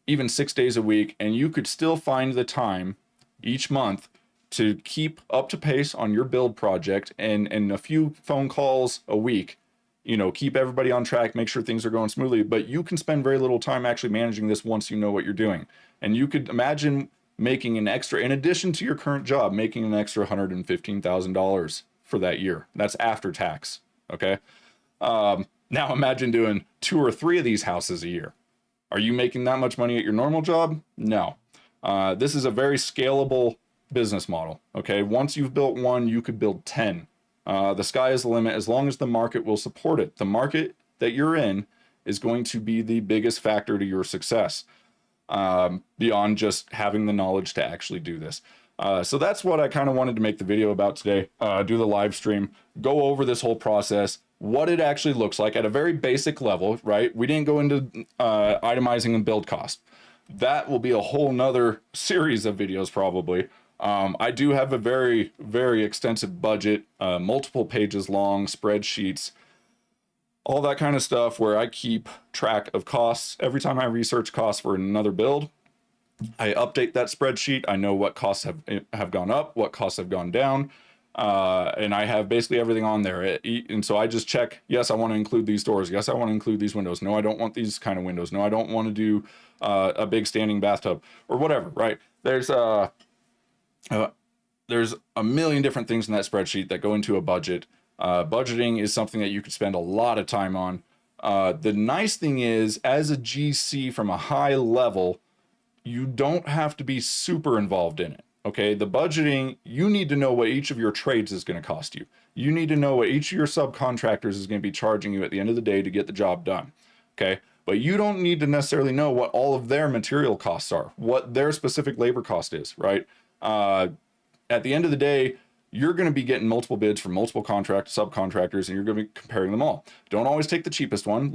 even 6 days a week, and you could still find the time each month to keep up to pace on your build project and a few phone calls a week, keep everybody on track, make sure things are going smoothly, but you can spend very little time actually managing this once you know what you're doing. And you could imagine making an extra, in addition to your current job, making an extra $115,000 for that year. That's after tax, okay? Now imagine doing 2 or 3 of these houses a year. Are you making that much money at your normal job? No. This is a very scalable business model. Okay. Once you've built one, you could build 10. The sky is the limit as long as the market will support it. The market that you're in is going to be the biggest factor to your success, beyond just having the knowledge to actually do this. So that's what I kind of wanted to make the video about today. Do the live stream, go over this whole process, what it actually looks like at a very basic level, right? We didn't go into itemizing and build cost. That will be a whole nother series of videos probably. I do have a very, very extensive budget, multiple pages long, spreadsheets, all that kind of stuff where I keep track of costs. Every time I research costs for another build, I update that spreadsheet. I know what costs have gone up, what costs have gone down. And I have basically everything on there. And so I just check, yes, I want to include these doors. Yes, I want to include these windows. No, I don't want these kind of windows. No, I don't want to do a big standing bathtub or whatever, right? There's a million different things in that spreadsheet that go into a budget. Budgeting is something that you could spend a lot of time on. The nice thing is, as a GC from a high level, you don't have to be super involved in it. Okay, the budgeting, you need to know what each of your trades is going to cost you. You need to know what each of your subcontractors is going to be charging you at the end of the day to get the job done. Okay, but you don't need to necessarily know what all of their material costs are, what their specific labor cost is, right? At the end of the day, you're going to be getting multiple bids from multiple subcontractors, and you're going to be comparing them all. Don't always take the cheapest one.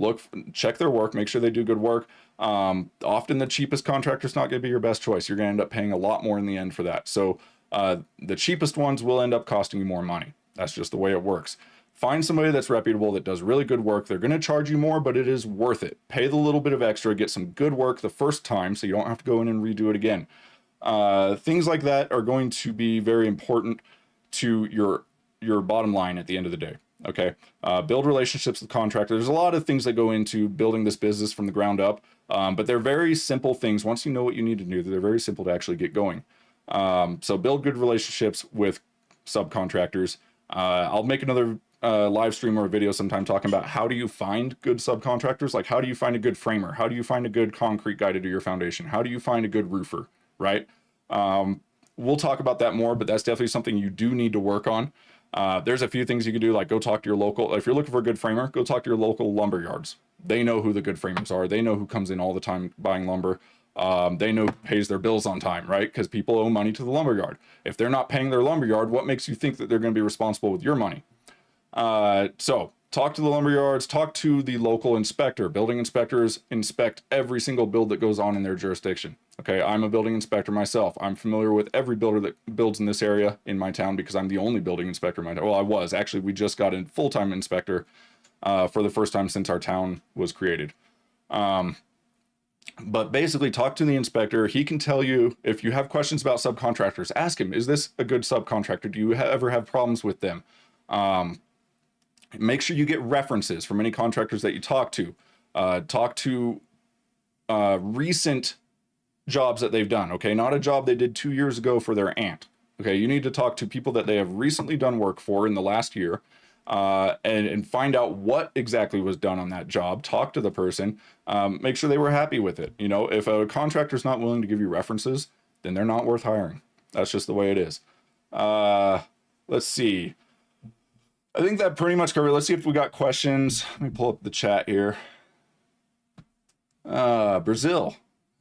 Check their work, make sure they do good work. Often the cheapest contractor is not going to be your best choice. You're going to end up paying a lot more in the end for that. So the cheapest ones will end up costing you more money. That's just the way it works. Find somebody that's reputable, that does really good work. They're going to charge you more, but it is worth it. Pay the little bit of extra, get some good work the first time so you don't have to go in and redo it again. Things like that are going to be very important to your bottom line at the end of the day. Okay. Build relationships with contractors. There's a lot of things that go into building this business from the ground up. But they're very simple things. Once you know what you need to do, they're very simple to actually get going. So build good relationships with subcontractors. I'll make another live stream or a video sometime talking about how do you find good subcontractors? Like, how do you find a good framer? How do you find a good concrete guy to do your foundation? How do you find a good roofer, right? We'll talk about that more, but that's definitely something you do need to work on. There's a few things you can do, like go talk to your local, if you're looking for a good framer, go talk to your local lumber yards. They know who the good framers are. They know who comes in all the time buying lumber. They know who pays their bills on time, right? Because people owe money to the lumber yard. If they're not paying their lumber yard, what makes you think that they're going to be responsible with your money? So talk to the lumber yards, talk to the local inspector. Building inspectors inspect every single build that goes on in their jurisdiction. Okay, I'm a building inspector myself. I'm familiar with every builder that builds in this area in my town because I'm the only building inspector in my town. Well, I was. Actually, we just got a full-time inspector for the first time since our town was created. But basically, talk to the inspector. He can tell you if you have questions about subcontractors. Ask him, is this a good subcontractor? Do you ever have problems with them? Make sure you get references from any contractors that you talk to. Talk to recent jobs that they've done. Okay, not a job they did 2 years ago for their aunt. Okay, you need to talk to people that they have recently done work for in the last year, and find out what exactly was done on that job. Talk to the person. Make sure they were happy with it. You know, if a contractor's not willing to give you references, then they're not worth hiring. That's just the way it is. Let's see. I think that pretty much covered. Let's see if we got questions. Let me pull up the chat here. Brazil.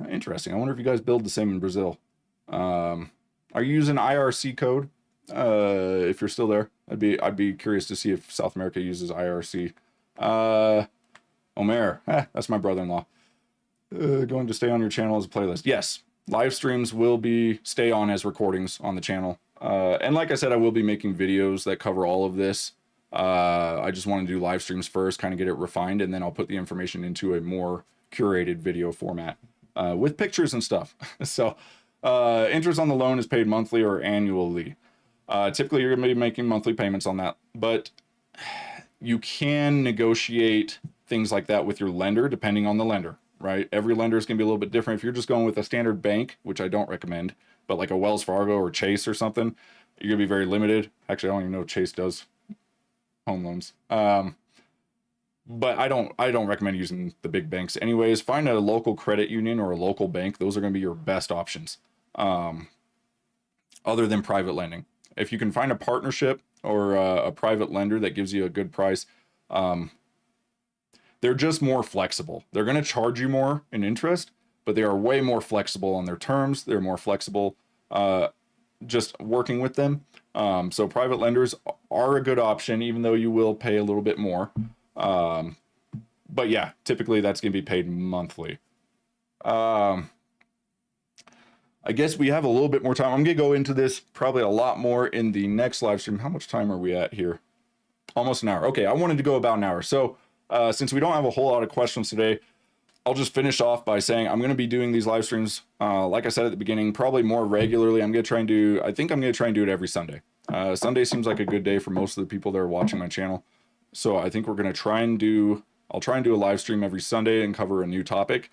Interesting. I wonder if you guys build the same in Brazil. Are you using IRC code? If you're still there, I'd be curious to see if South America uses IRC. Omer, that's my brother-in-law. Going to stay on your channel as a playlist. Yes, live streams will stay on as recordings on the channel. And like I said, I will be making videos that cover all of this. I just want to do live streams first, kind of get it refined, and then I'll put the information into a more curated video format with pictures and stuff. So interest on the loan is paid monthly or annually. Typically, you're going to be making monthly payments on that, but you can negotiate things like that with your lender, depending on the lender, right? Every lender is going to be a little bit different. If you're just going with a standard bank, which I don't recommend, but like a Wells Fargo or Chase or something, you're going to be very limited. Actually, I don't even know if Chase does home loans. But I don't recommend using the big banks anyways. Find a local credit union or a local bank. Those are going to be your best options, other than private lending. If you can find a partnership or a private lender that gives you a good price, they're just more flexible. They're going to charge you more in interest, but they are way more flexible on their terms. They're more flexible just working with them. So private lenders are a good option, even though you will pay a little bit more. But yeah, typically that's going to be paid monthly. I guess we have a little bit more time. I'm going to go into this probably a lot more in the next live stream. How much time are we at here? Almost an hour. Okay, I wanted to go about an hour. So since we don't have a whole lot of questions today, I'll just finish off by saying I'm going to be doing these live streams, like I said at the beginning, probably more regularly. I think I'm going to try and do it every Sunday. Sunday seems like a good day for most of the people that are watching my channel. So I think we're going to try and I'll try and do a live stream every Sunday and cover a new topic.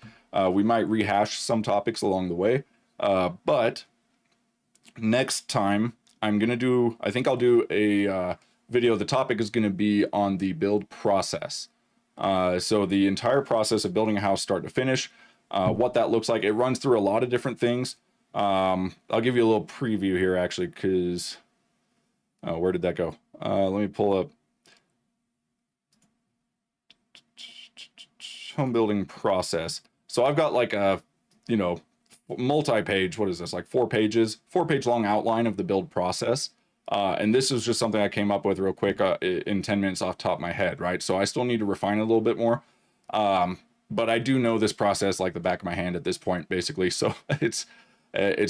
We might rehash some topics along the way. But next time I think I'll do a video. The topic is going to be on the build process. So the entire process of building a house start to finish, what that looks like. It runs through a lot of different things. I'll give you a little preview here actually, because where did that go? Let me pull up home building process. So I've got like a, multi-page, what is this, like 4-page long outline of the build process. And this is just something I came up with real quick in 10 minutes off the top of my head, right? So I still need to refine it a little bit more. But I do know this process like the back of my hand at this point, basically. So it's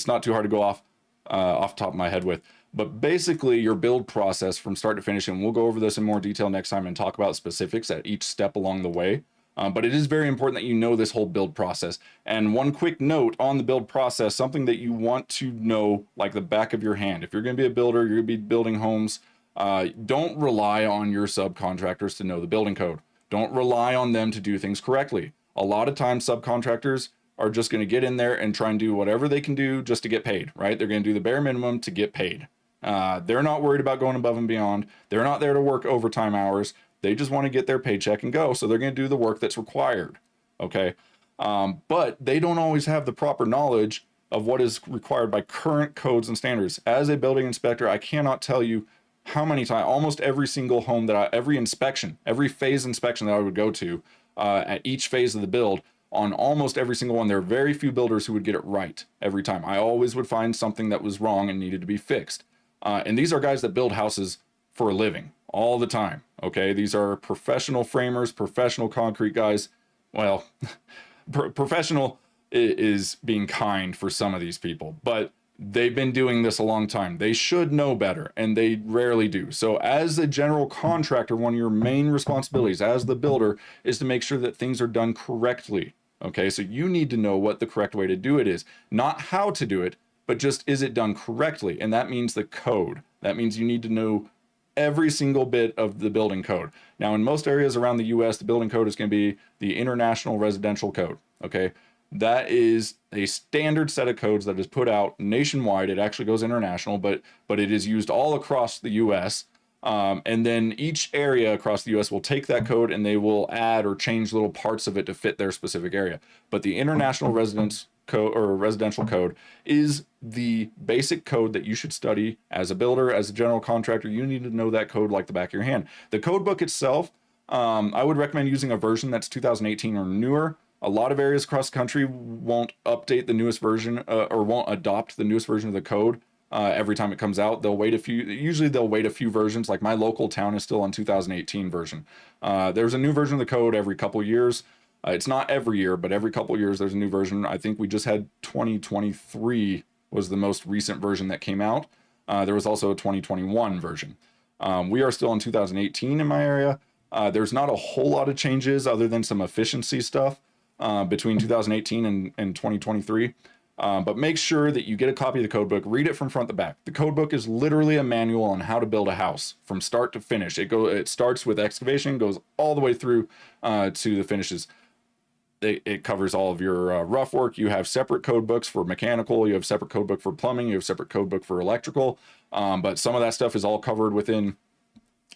not too hard to go off the top of my head with. But basically your build process from start to finish, and we'll go over this in more detail next time and talk about specifics at each step along the way. But it is very important that you know this whole build process. And one quick note on the build process, something that you want to know like the back of your hand. If you're going to be a builder, you're going to be building homes, don't rely on your subcontractors to know the building code. Don't rely on them to do things correctly. A lot of times subcontractors are just going to get in there and try and do whatever they can do just to get paid, right? They're going to do the bare minimum to get paid. They're not worried about going above and beyond. They're not there to work overtime hours. They just want to get their paycheck and go. So they're going to do the work that's required. Okay. But they don't always have the proper knowledge of what is required by current codes and standards. As a building inspector, I cannot tell you how many times, almost every single home that every phase inspection that I would go to at each phase of the build, on almost every single one, there are very few builders who would get it right every time. I always would find something that was wrong and needed to be fixed. And these are guys that build houses for a living all the time. Okay. These are professional framers, professional concrete guys. Well, professional is being kind for some of these people, but they've been doing this a long time. They should know better, and they rarely do. So as a general contractor, one of your main responsibilities as the builder is to make sure that things are done correctly. Okay. So you need to know what the correct way to do it is, not how to do it, but just, is it done correctly? And that means the code. That means you need to know every single bit of the building code. Now, in most areas around the US, the building code is going to be the International Residential Code. Okay. That is a standard set of codes that is put out nationwide. It actually goes international, but it is used all across the US. And then each area across the US will take that code and they will add or change little parts of it to fit their specific area. But the International Residential Code is the basic code that you should study as a builder, as a general contractor. You need to know that code like the back of your hand. The code book itself, I would recommend using a version that's 2018 or newer. A lot of areas across the country won't update the newest version or won't adopt the newest version of the code every time it comes out. Usually they'll wait a few versions. Like my local town is still on 2018 version. There's a new version of the code every couple years. It's not every year, but every couple of years there's a new version. I think we just had 2023 was the most recent version that came out. There was also a 2021 version. We are still in 2018 in my area. There's not a whole lot of changes other than some efficiency stuff between 2018 and 2023. But make sure that you get a copy of the code book, read it from front to back. The code book is literally a manual on how to build a house from start to finish. It starts with excavation, goes all the way through to the finishes. It covers all of your rough work. You have separate code books for mechanical. You have separate code book for plumbing. You have separate code book for electrical. But some of that stuff is all covered within.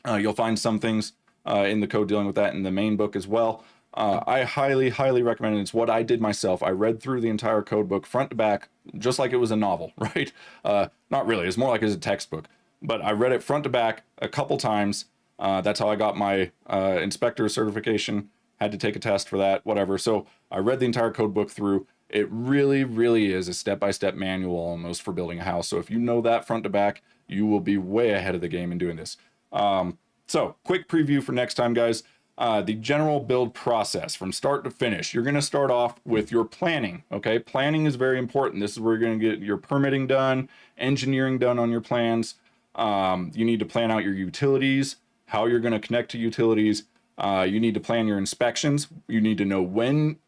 You'll find some things in the code dealing with that in the main book as well. I highly, highly recommend it. It's what I did myself. I read through the entire code book front to back, just like it was a novel, right? Not really. It's more like it's a textbook. But I read it front to back a couple times. That's how I got my inspector certification. Had to take a test for that, whatever. So I read the entire code book through. It really, really is a step-by-step manual almost for building a house. So if you know that front to back, you will be way ahead of the game in doing this. So quick preview for next time, guys. The general build process from start to finish. You're going to start off with your planning. Okay. Planning is very important. This is where you're going to get your permitting done, engineering done on your plans. You need to plan out your utilities, how you're going to connect to utilities. You need to plan your inspections. You need to know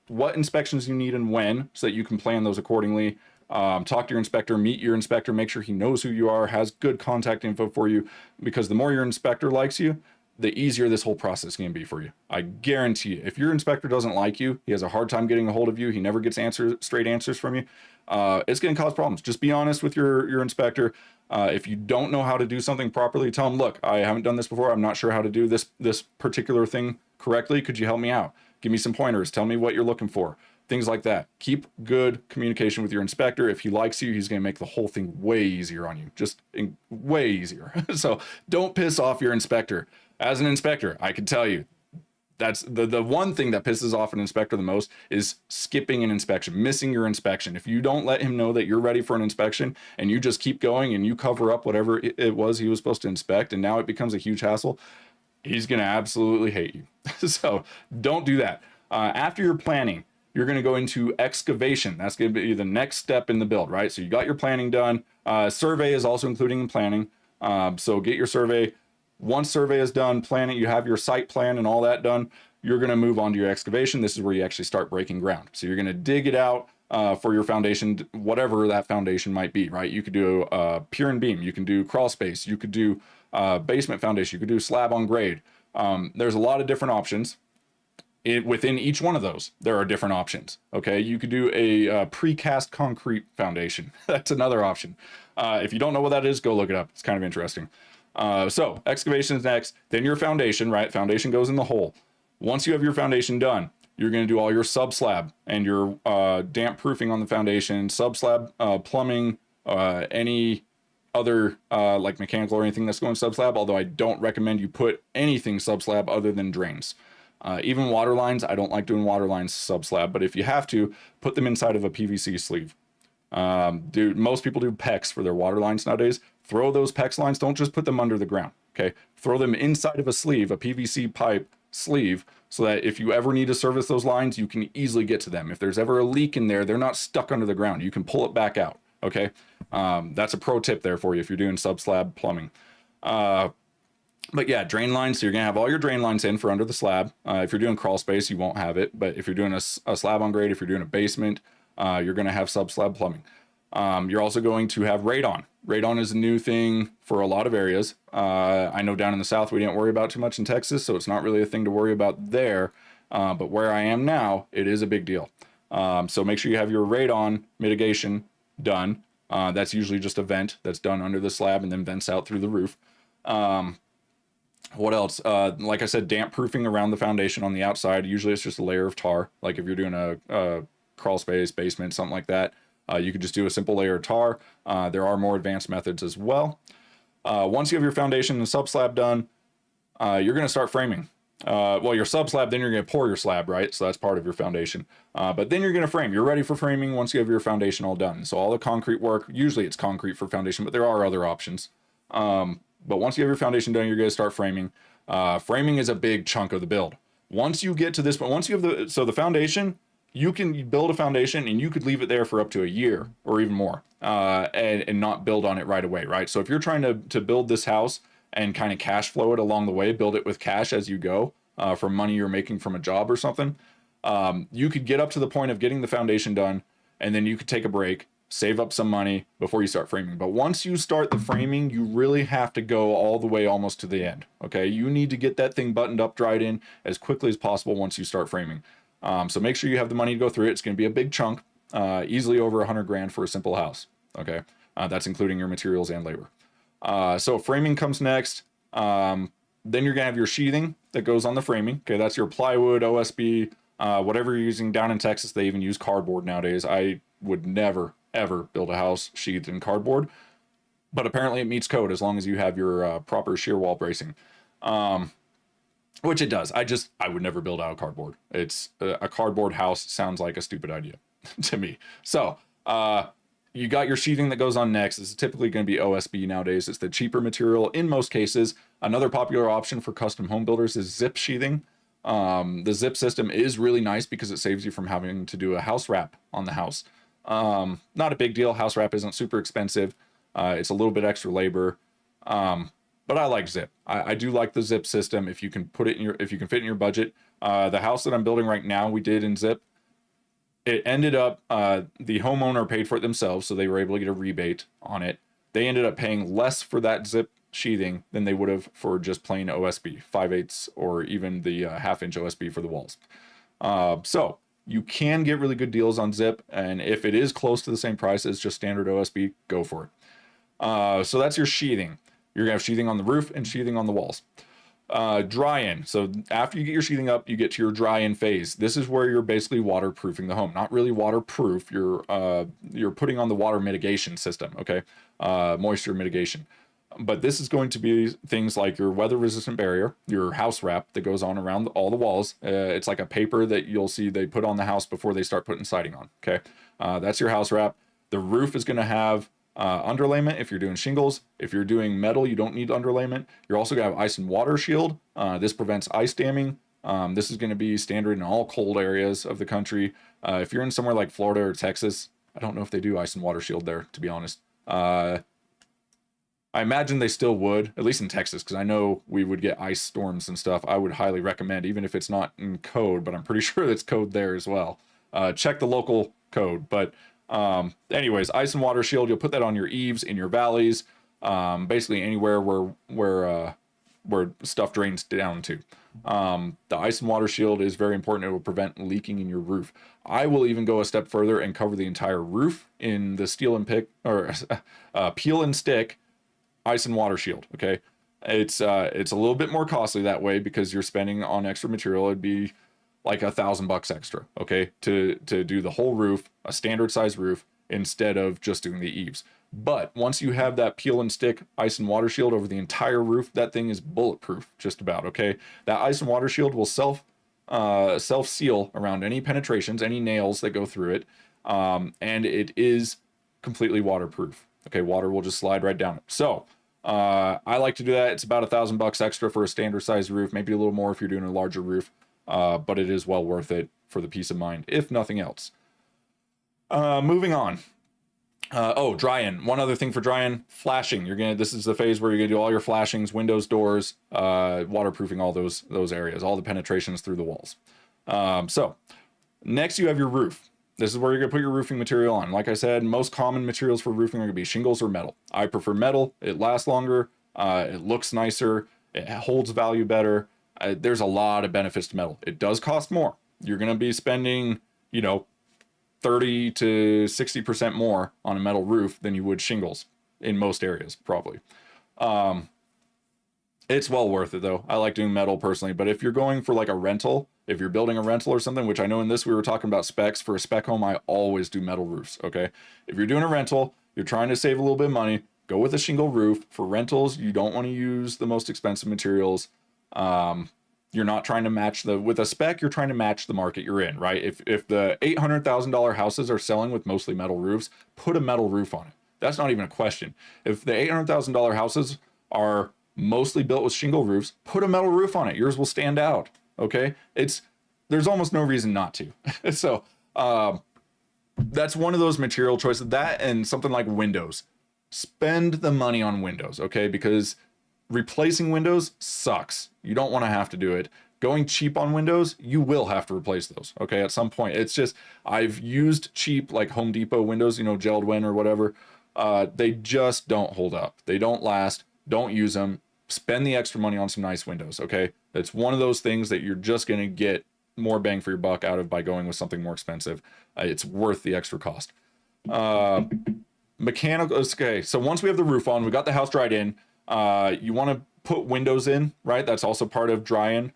what inspections you need and when, so that you can plan those accordingly. Talk to your inspector, meet your inspector, make sure he knows who you are, has good contact info for you, because the more your inspector likes you, the easier this whole process can be for you. I guarantee you, if your inspector doesn't like you, he has a hard time getting a hold of you, he never gets straight answers from you, it's going to cause problems. Just be honest with your inspector. If you don't know how to do something properly, tell them, look, I haven't done this before. I'm not sure how to do this particular thing correctly. Could you help me out? Give me some pointers. Tell me what you're looking for. Things like that. Keep good communication with your inspector. If he likes you, he's going to make the whole thing way easier on you, just way easier. So don't piss off your inspector. As an inspector, I can tell you, that's the one thing that pisses off an inspector the most is skipping an inspection, missing your inspection. If you don't let him know that you're ready for an inspection and you just keep going and you cover up whatever it was he was supposed to inspect, and now it becomes a huge hassle, he's going to absolutely hate you. So don't do that. After your planning, you're going to go into excavation. That's going to be the next step in the build, right? So you got your planning done. Survey is also including in planning. So get your survey. Once survey is done, planning, you have your site plan and all that done, you're going to move on to your excavation. This is where you actually start breaking ground. So you're going to dig it out for your foundation, whatever that foundation might be, right? You could do pier and beam. You can do crawl space. You could do basement foundation. You could do slab on grade. There's a lot of different options. Within each one of those, there are different options. Okay, you could do a precast concrete foundation. That's another option. If you don't know what that is, go look it up. It's kind of interesting. So excavation is next, then your foundation, right? Foundation goes in the hole. Once you have your foundation done, you're going to do all your sub slab and your damp proofing on the foundation, sub slab plumbing, any other like mechanical or anything that's going sub slab. Although I don't recommend you put anything sub slab other than drains. Even water lines, I don't like doing water lines sub slab, but if you have to, put them inside of a PVC sleeve. Most people do PEX for their water lines nowadays. Throw those PEX lines, don't just put them under the ground, okay? Throw them inside of a sleeve, a PVC pipe sleeve, so that if you ever need to service those lines, you can easily get to them. If there's ever a leak in there, they're not stuck under the ground. You can pull it back out, okay? That's a pro tip there for you if you're doing sub-slab plumbing. But yeah, drain lines, so you're gonna have all your drain lines in for under the slab. If you're doing crawl space, you won't have it, but if you're doing a slab on grade, if you're doing a basement, you're gonna have sub-slab plumbing. You're also going to have radon. Radon is a new thing for a lot of areas. I know down in the South, we didn't worry about too much in Texas, so it's not really a thing to worry about there. But where I am now, it is a big deal. So make sure you have your radon mitigation done. That's usually just a vent that's done under the slab and then vents out through the roof. What else? Like I said, damp proofing around the foundation on the outside. Usually it's just a layer of tar. Like if you're doing a crawl space, basement, something like that, you could just do a simple layer of tar. There are more advanced methods as well. Once you have your foundation and sub slab done, you're going to start framing. Well, your sub slab, then you're going to pour your slab, right? So that's part of your foundation. But then you're going to frame. You're ready for framing once you have your foundation all done. So all the concrete work, usually it's concrete for foundation, but there are other options. But once you have your foundation done, you're going to start framing. Framing is a big chunk of the build. Once you get to this, but once you have the foundation, you can build a foundation and you could leave it there for up to a year or even more, and not build on it right away, right? So if you're trying to build this house and kind of cash flow it along the way, build it with cash as you go, from money you're making from a job or something, you could get up to the point of getting the foundation done, and then you could take a break, save up some money before you start framing. But once you start the framing, you really have to go all the way almost to the end, okay? You need to get that thing buttoned up, dried in as quickly as possible once you start framing. So make sure you have the money to go through it. It's going to be a big chunk, easily over 100 grand for a simple house. Okay. That's including your materials and labor. So framing comes next. Then you're going to have your sheathing that goes on the framing. Okay. That's your plywood, OSB, whatever you're using down in Texas. They even use cardboard nowadays. I would never, ever build a house sheathed in cardboard, but apparently it meets code as long as you have your proper shear wall bracing. Which it does. I would never build out of cardboard. It's a cardboard house sounds like a stupid idea to me. So you got your sheathing that goes on next. This is typically going to be OSB nowadays. It's the cheaper material in most cases. Another popular option for custom home builders is zip sheathing. The zip system is really nice because it saves you from having to do a house wrap on the house. Not a big deal. House wrap isn't super expensive. It's a little bit extra labor. But I like zip. I do like the zip system if you can put it in if you can fit in your budget. The house that I'm building right now, we did in zip. it ended up, the homeowner paid for it themselves, so they were able to get a rebate on it. They ended up paying less for that zip sheathing than they would have for just plain OSB, 5/8 or even the half-inch OSB for the walls. So you can get really good deals on zip, and if it is close to the same price as just standard OSB, go for it. So that's your sheathing. You're gonna have sheathing on the roof and sheathing on the walls. Dry in. So after you get your sheathing up, you get to your dry in phase. This is where you're basically waterproofing the home. Not really waterproof. You're putting on the water mitigation system. Okay, moisture mitigation. But this is going to be things like your weather resistant barrier, your house wrap that goes on around all the walls. It's like a paper that you'll see they put on the house before they start putting siding on. Okay, that's your house wrap. The roof is going to have underlayment if you're doing shingles. If you're doing metal, you don't need underlayment. You're also going to have ice and water shield. This prevents ice damming. This is going to be standard in all cold areas of the country. If you're in somewhere like Florida or Texas, I don't know if they do ice and water shield there, to be honest. I imagine they still would, at least in Texas, because I know we would get ice storms and stuff. I would highly recommend, even if it's not in code, but I'm pretty sure it's code there as well. Check the local code. But anyways, ice and water shield, you'll put that on your eaves, in your valleys, basically anywhere where stuff drains down to. The ice and water shield is very important. It will prevent leaking in your roof. I will even go a step further and cover the entire roof in the steel and pick or peel and stick ice and water shield. Okay, it's a little bit more costly that way because you're spending on extra material. It'd be like $1,000 extra, okay, to do the whole roof, a standard size roof, instead of just doing the eaves. But once you have that peel and stick ice and water shield over the entire roof, that thing is bulletproof, just about. Okay, that ice and water shield will self seal around any penetrations, any nails that go through it, and it is completely waterproof. Okay, water will just slide right down it. So I like to do that. It's about $1,000 extra for a standard size roof, maybe a little more if you're doing a larger roof, but it is well worth it for the peace of mind, if nothing else. Moving on. Dry in. One other thing for dry in, flashing. This is the phase where you're gonna do all your flashings, windows, doors, waterproofing all those areas, all the penetrations through the walls. So next you have your roof. This is where you're gonna put your roofing material on. Like I said, most common materials for roofing are gonna be shingles or metal. I prefer metal. It lasts longer. It looks nicer. It holds value better. There's a lot of benefits to metal. It does cost more. You're gonna be spending, 30 to 60% more on a metal roof than you would shingles in most areas, probably. It's well worth it though. I like doing metal personally, but if you're going for like a rental, if you're building a rental or something, which I know in this we were talking about specs, for a spec home, I always do metal roofs, okay? If you're doing a rental, you're trying to save a little bit of money, go with a shingle roof. For rentals, you don't want to use the most expensive materials. You're not trying to match with a spec, you're trying to match the market you're in, right? If the $800,000 houses are selling with mostly metal roofs, put a metal roof on it. That's not even a question. If the $800,000 houses are mostly built with shingle roofs, put a metal roof on it. Yours will stand out, okay? There's almost no reason not to. So that's one of those material choices. That and something like windows. Spend the money on windows, okay? Because replacing windows sucks. You don't want to have to do it. Going cheap on windows, you will have to replace those, okay, at some point. It's just, I've used cheap, like Home Depot windows, Geldwin or whatever. They just don't hold up. They don't last. Don't use them. Spend the extra money on some nice windows, okay? It's one of those things that you're just going to get more bang for your buck out of by going with something more expensive. It's worth the extra cost. Mechanical, okay, so once we have the roof on, we got the house dried in, you want to put windows in, right? That's also part of dry-in.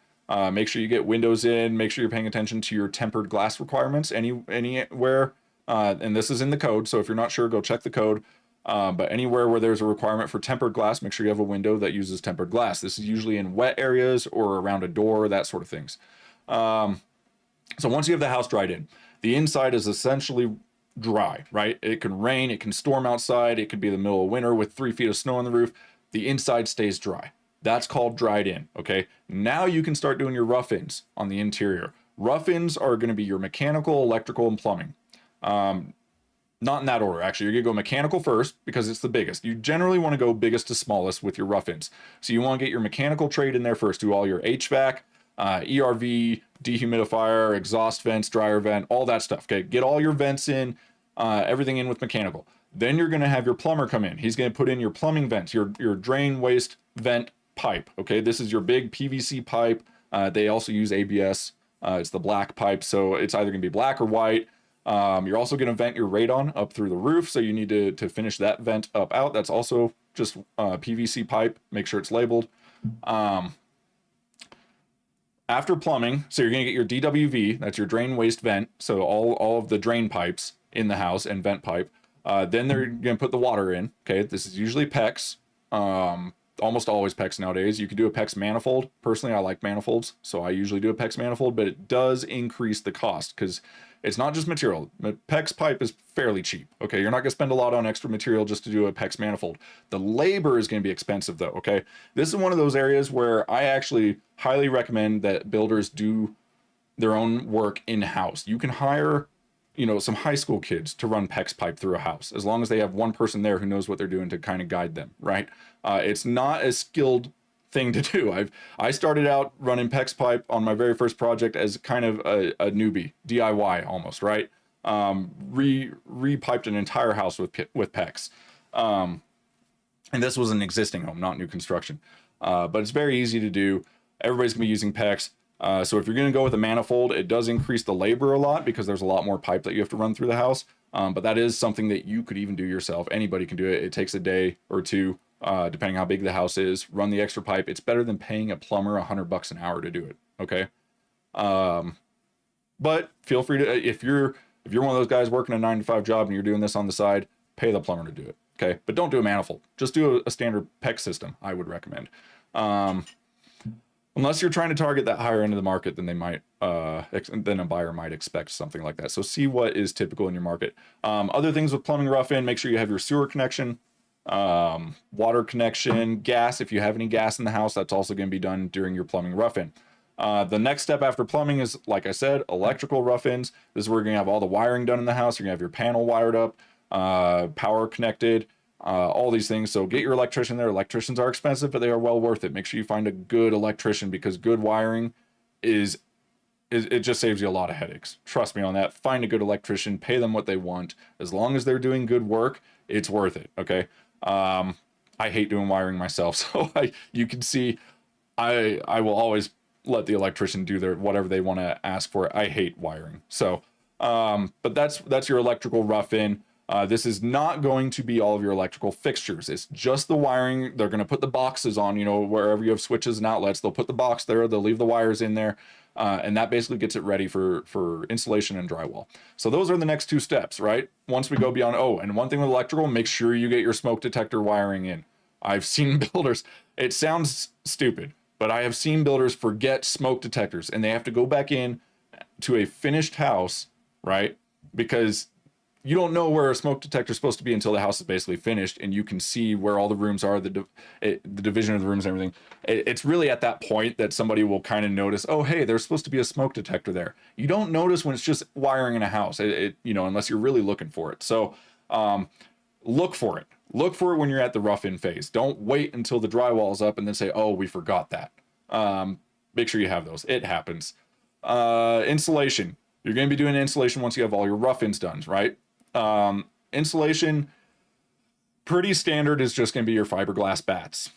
Make sure you get windows in. Make sure you're paying attention to your tempered glass requirements anywhere. And this is in the code, so if you're not sure, go check the code. But anywhere where there's a requirement for tempered glass, make sure you have a window that uses tempered glass. This is usually in wet areas or around a door, that sort of things. So once you have the house dried in, the inside is essentially dry, right? It can rain, it can storm outside, it could be the middle of winter with 3 feet of snow on the roof. The inside stays dry. That's called dried in, okay? Now you can start doing your rough-ins on the interior. Rough-ins are going to be your mechanical, electrical, and plumbing. Not in that order, actually. You're going to go mechanical first because it's the biggest. You generally want to go biggest to smallest with your rough-ins. So you want to get your mechanical trade in there first. Do all your HVAC, ERV, dehumidifier, exhaust vents, dryer vent, all that stuff. Okay, get all your vents in, everything in with mechanical. Then you're going to have your plumber come in. He's going to put in your plumbing vents, your drain waste vent pipe. Okay, this is your big PVC pipe. They also use ABS. It's the black pipe, so it's either going to be black or white. You're also going to vent your radon up through the roof, so you need to finish that vent up out. That's also just PVC pipe. Make sure it's labeled. After plumbing, so you're going to get your DWV, that's your drain waste vent, so all of the drain pipes in the house and vent pipe. Then they're going to put the water in. Okay, this is usually PEX. Almost always PEX nowadays. You can do a PEX manifold. Personally, I like manifolds, so I usually do a PEX manifold, but it does increase the cost because it's not just material. PEX pipe is fairly cheap. Okay, you're not going to spend a lot on extra material just to do a PEX manifold. The labor is going to be expensive though. Okay, this is one of those areas where I actually highly recommend that builders do their own work in-house. You can hire, some high school kids to run PEX pipe through a house, as long as they have one person there who knows what they're doing to kind of guide them, right? It's not a skilled thing to do. I started out running PEX pipe on my very first project as kind of a newbie, DIY almost, right? Repiped an entire house with PEX. And this was an existing home, not new construction. But it's very easy to do. Everybody's gonna be using PEX. So if you're going to go with a manifold, it does increase the labor a lot because there's a lot more pipe that you have to run through the house. But that is something that you could even do yourself. Anybody can do it. It takes a day or two, depending how big the house is. Run the extra pipe. It's better than paying a plumber $100 an hour to do it. Okay. But feel free to, if you're one of those guys working a 9-to-5 job and you're doing this on the side, pay the plumber to do it. Okay. But don't do a manifold. Just do a standard PEX system, I would recommend. Unless you're trying to target that higher end of the market, then then a buyer might expect something like that. So see what is typical in your market. Other things with plumbing rough-in, make sure you have your sewer connection, water connection, gas. If you have any gas in the house, that's also going to be done during your plumbing rough-in. The next step after plumbing is, like I said, electrical rough-ins. This is where you're going to have all the wiring done in the house. You're going to have your panel wired up, power connected, all these things. So get your electrician there. Electricians are expensive, but they are well worth it. Make sure you find a good electrician because good wiring it just saves you a lot of headaches. Trust me on that. Find a good electrician, pay them what they want. As long as they're doing good work, it's worth it. Okay. I hate doing wiring myself. So you can see, I will always let the electrician do whatever they want to ask for. I hate wiring. So, but that's your electrical rough-in. This is not going to be all of your electrical fixtures. It's just the wiring. They're going to put the boxes on, wherever you have switches and outlets, they'll put the box there, they'll leave the wires in there. And that basically gets it ready for insulation and drywall. So those are the next two steps, right? Once we go beyond, and one thing with electrical, make sure you get your smoke detector wiring in. I've seen builders, it sounds stupid, but I have seen builders forget smoke detectors and they have to go back in to a finished house, right? Because you don't know where a smoke detector is supposed to be until the house is basically finished and you can see where all the rooms are, the division of the rooms and everything. It's really at that point that somebody will kind of notice, oh, hey, there's supposed to be a smoke detector there. You don't notice when it's just wiring in a house, unless you're really looking for it. So look for it. Look for it when you're at the rough-in phase. Don't wait until the drywall is up and then say, oh, we forgot that. Make sure you have those. It happens. Insulation. You're going to be doing insulation once you have all your rough-ins done, right? Insulation, pretty standard, is just going to be your fiberglass batts.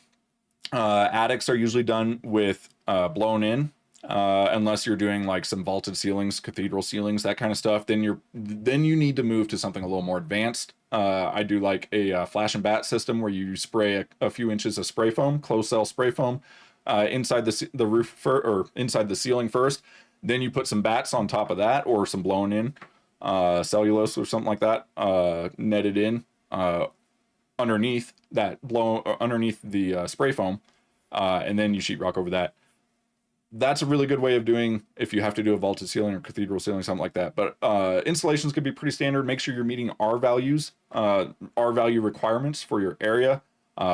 Attics are usually done with blown in, unless you're doing like some vaulted ceilings, cathedral ceilings, that kind of stuff. Then you need to move to something a little more advanced. I do like a flash and bat system where you spray a few inches of spray foam, closed cell spray foam, inside the roof or inside the ceiling first. Then you put some bats on top of that, or some blown in cellulose or something like that, netted in underneath the spray foam, and then you sheetrock over that. That's a really good way of doing if you have to do a vaulted ceiling or cathedral ceiling, something like that. But installations could be pretty standard. Make sure you're meeting R values, R value requirements for your area.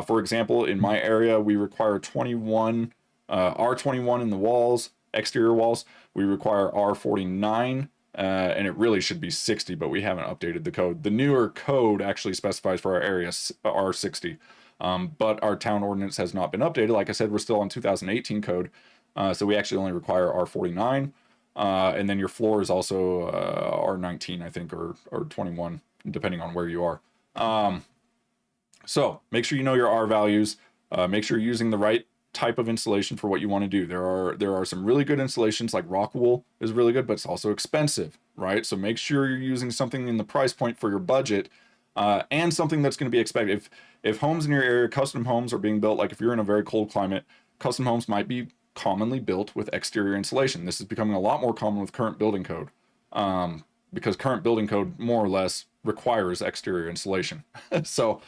For example, in my area, we require 21 R21 in the walls, exterior walls. We require R49, and it really should be 60, but we haven't updated the code. The newer code actually specifies for our area R60, but our town ordinance has not been updated. Like I said, we're still on 2018 code. So we actually only require R49. And then your floor is also R19, I think, or 21, depending on where you are. So make sure you know your R values. Make sure you're using the right type of insulation for what you want to do. There are some really good insulations, like rock wool is really good, but it's also expensive, right? So make sure you're using something in the price point for your budget, and something that's going to be expected. If homes in your area, custom homes are being built, like if you're in a very cold climate, custom homes might be commonly built with exterior insulation. This is becoming a lot more common with current building code, because current building code more or less requires exterior insulation. So,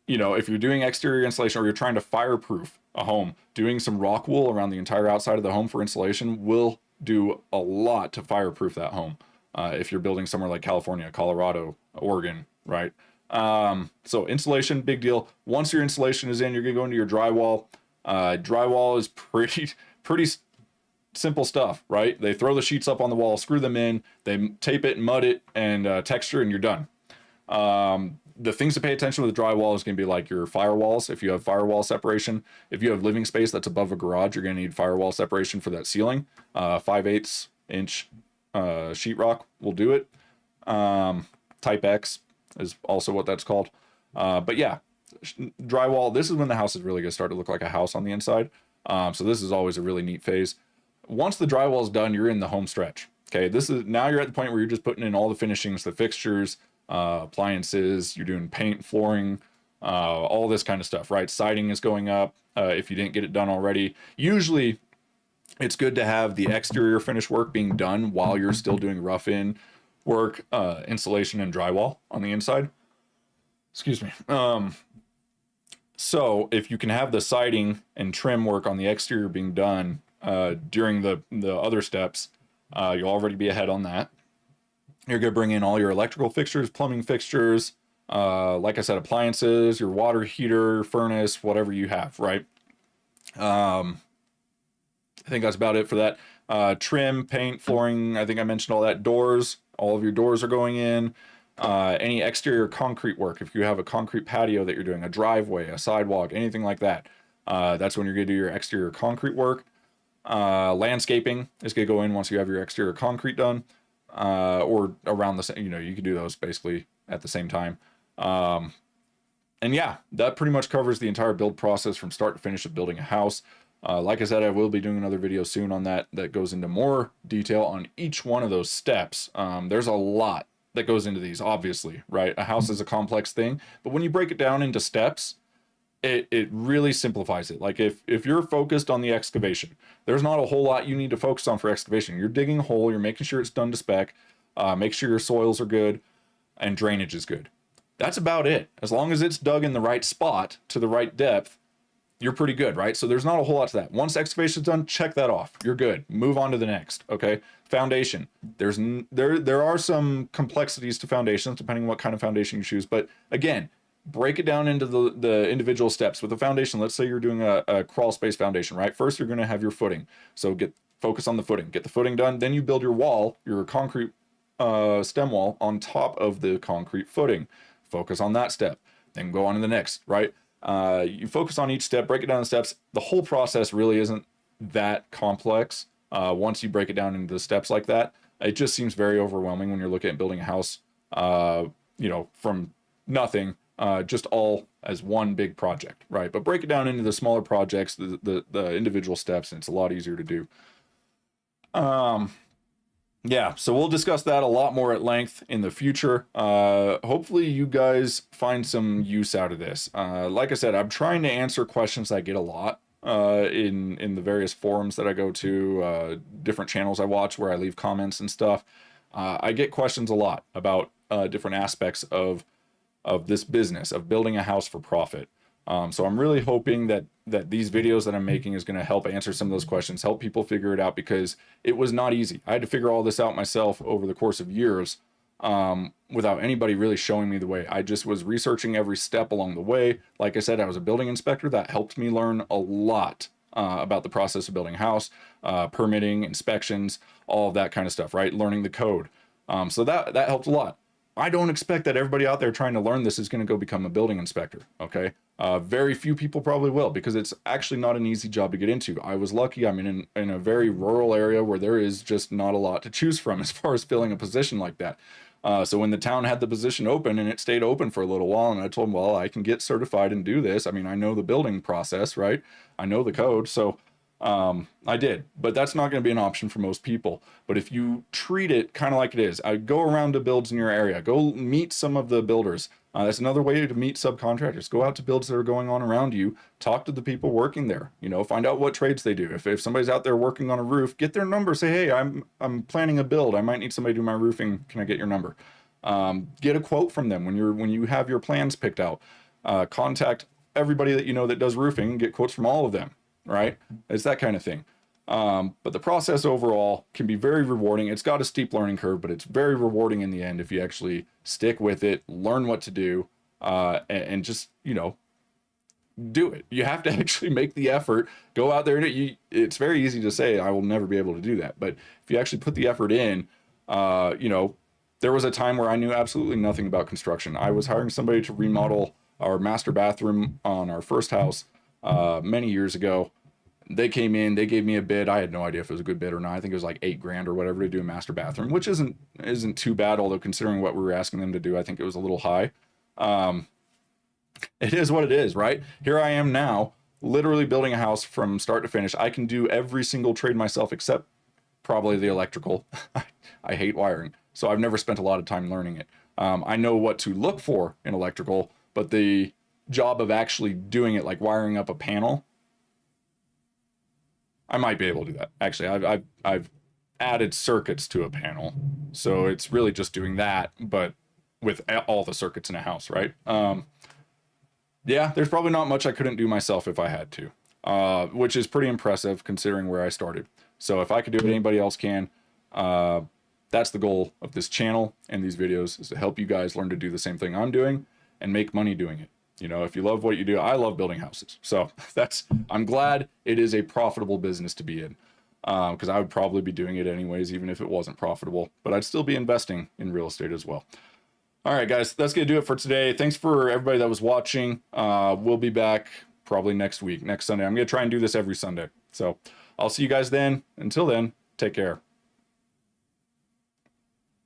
if you're doing exterior insulation or you're trying to fireproof a home, doing some rock wool around the entire outside of the home for insulation will do a lot to fireproof that home. If you're building somewhere like California, Colorado, Oregon, right? So insulation, big deal. Once your insulation is in, you're gonna go into your drywall. Drywall is pretty simple stuff, right? They throw the sheets up on the wall, screw them in, they tape it, mud it, and texture, and you're done. The things to pay attention with the drywall is going to be like your firewalls. If you have firewall separation, if you have living space that's above a garage, you're going to need firewall separation for that ceiling. 5/8 inch sheetrock will do it. Type X is also what that's called. But yeah, drywall, this is when the house is really going to start to look like a house on the inside. So this is always a really neat phase. Once the drywall is done, you're in the home stretch. Okay, now you're at the point where you're just putting in all the finishings, the fixtures, appliances, you're doing paint, flooring, all this kind of stuff, right? Siding is going up if you didn't get it done already. Usually it's good to have the exterior finish work being done while you're still doing rough-in work, insulation, and drywall on the inside. Excuse me. So if you can have the siding and trim work on the exterior being done during the other steps, you'll already be ahead on that. You're going to bring in all your electrical fixtures, plumbing fixtures, like I said, appliances, your water heater, furnace, whatever you have, right? I think that's about it for that. Trim, paint, flooring, I think I mentioned all that. Doors, all of your doors are going in. Any exterior concrete work, if you have a concrete patio that you're doing, a driveway, a sidewalk, anything like that, that's when you're going to do your exterior concrete work. Landscaping is going to go in once you have your exterior concrete done. Or around the same, you can do those basically at the same time. And yeah, that pretty much covers the entire build process from start to finish of building a house. Like I said, I will be doing another video soon on that goes into more detail on each one of those steps. There's a lot that goes into these, obviously, right? A house is a complex thing, but when you break it down into steps, it really simplifies it. Like if you're focused on the excavation, there's not a whole lot you need to focus on for excavation. You're digging a hole, you're making sure it's done to spec, make sure your soils are good, and drainage is good. That's about it. As long as it's dug in the right spot to the right depth, you're pretty good, right? So there's not a whole lot to that. Once excavation's done, check that off. You're good. Move on to the next, okay? Foundation. There are some complexities to foundations, depending on what kind of foundation you choose. But again, break it down into the individual steps. With the foundation, let's say you're doing a crawl space foundation, right? First, you're going to have your footing. So focus on the footing. Get the footing done. Then you build your wall, your concrete stem wall on top of the concrete footing. Focus on that step. Then go on to the next, right? You focus on each step, break it down in steps. The whole process really isn't that complex once you break it down into the steps like that. It just seems very overwhelming when you're looking at building a house, from nothing, just all as one big project, right? But break it down into the smaller projects, the individual steps, and it's a lot easier to do. Yeah, so we'll discuss that a lot more at length in the future. Hopefully you guys find some use out of this. Like I said, I'm trying to answer questions I get a lot in the various forums that I go to, different channels I watch where I leave comments and stuff. I get questions a lot about different aspects of this business of building a house for profit. So I'm really hoping that these videos that I'm making is going to help answer some of those questions, help people figure it out, because it was not easy. I had to figure all this out myself over the course of years without anybody really showing me the way. I just was researching every step along the way. Like I said, I was a building inspector. That helped me learn a lot about the process of building a house, permitting, inspections, all of that kind of stuff, right? Learning the code. So that helped a lot. I don't expect that everybody out there trying to learn this is going to go become a building inspector. Okay. Very few people probably will, because it's actually not an easy job to get into. I was lucky. I'm in a very rural area where there is just not a lot to choose from as far as filling a position like that. So when the town had the position open, and it stayed open for a little while, and I told them, well, I can get certified and do this. I mean, I know the building process, right? I know the code. So I did, but that's not going to be an option for most people. But if you treat it kind of like it is, I go around to builds in your area, go meet some of the builders. That's another way to meet subcontractors. Go out to builds that are going on around you, talk to the people working there, you know, find out what trades they do. If somebody's out there working on a roof, get their number, say, hey, I'm planning a build. I might need somebody to do my roofing. Can I get your number? Get a quote from them when you have your plans picked out. Contact everybody that you know that does roofing and get quotes from all of them, right? It's that kind of thing. But the process overall can be very rewarding. It's got a steep learning curve, but it's very rewarding in the end if you actually stick with it, learn what to do, and just, you know, do it. You have to actually make the effort, go out there and it's very easy to say, I will never be able to do that. But if you actually put the effort in, you know, there was a time where I knew absolutely nothing about construction. I was hiring somebody to remodel our master bathroom on our first house, many years ago. They came in, they gave me a bid. I had no idea if it was a good bid or not. I think it was like $8,000 or whatever to do a master bathroom, which isn't too bad. Although considering what we were asking them to do, I think it was a little high. It is what it is, right? Here I am now, literally building a house from start to finish. I can do every single trade myself, except probably the electrical. I hate wiring, so I've never spent a lot of time learning it. I know what to look for in electrical, but the job of actually doing it, like wiring up a panel, I might be able to do that. Actually, I've added circuits to a panel, so it's really just doing that, but with all the circuits in a house, right? Yeah, there's probably not much I couldn't do myself if I had to, which is pretty impressive considering where I started. So if I could do it, anybody else can. That's the goal of this channel and these videos, is to help you guys learn to do the same thing I'm doing and make money doing it. You know, if you love what you do, I love building houses. So I'm glad it is a profitable business to be in, because I would probably be doing it anyways, even if it wasn't profitable, but I'd still be investing in real estate as well. All right, guys, that's going to do it for today. Thanks for everybody that was watching. We'll be back probably next week, next Sunday. I'm going to try and do this every Sunday. So I'll see you guys then. Until then, take care.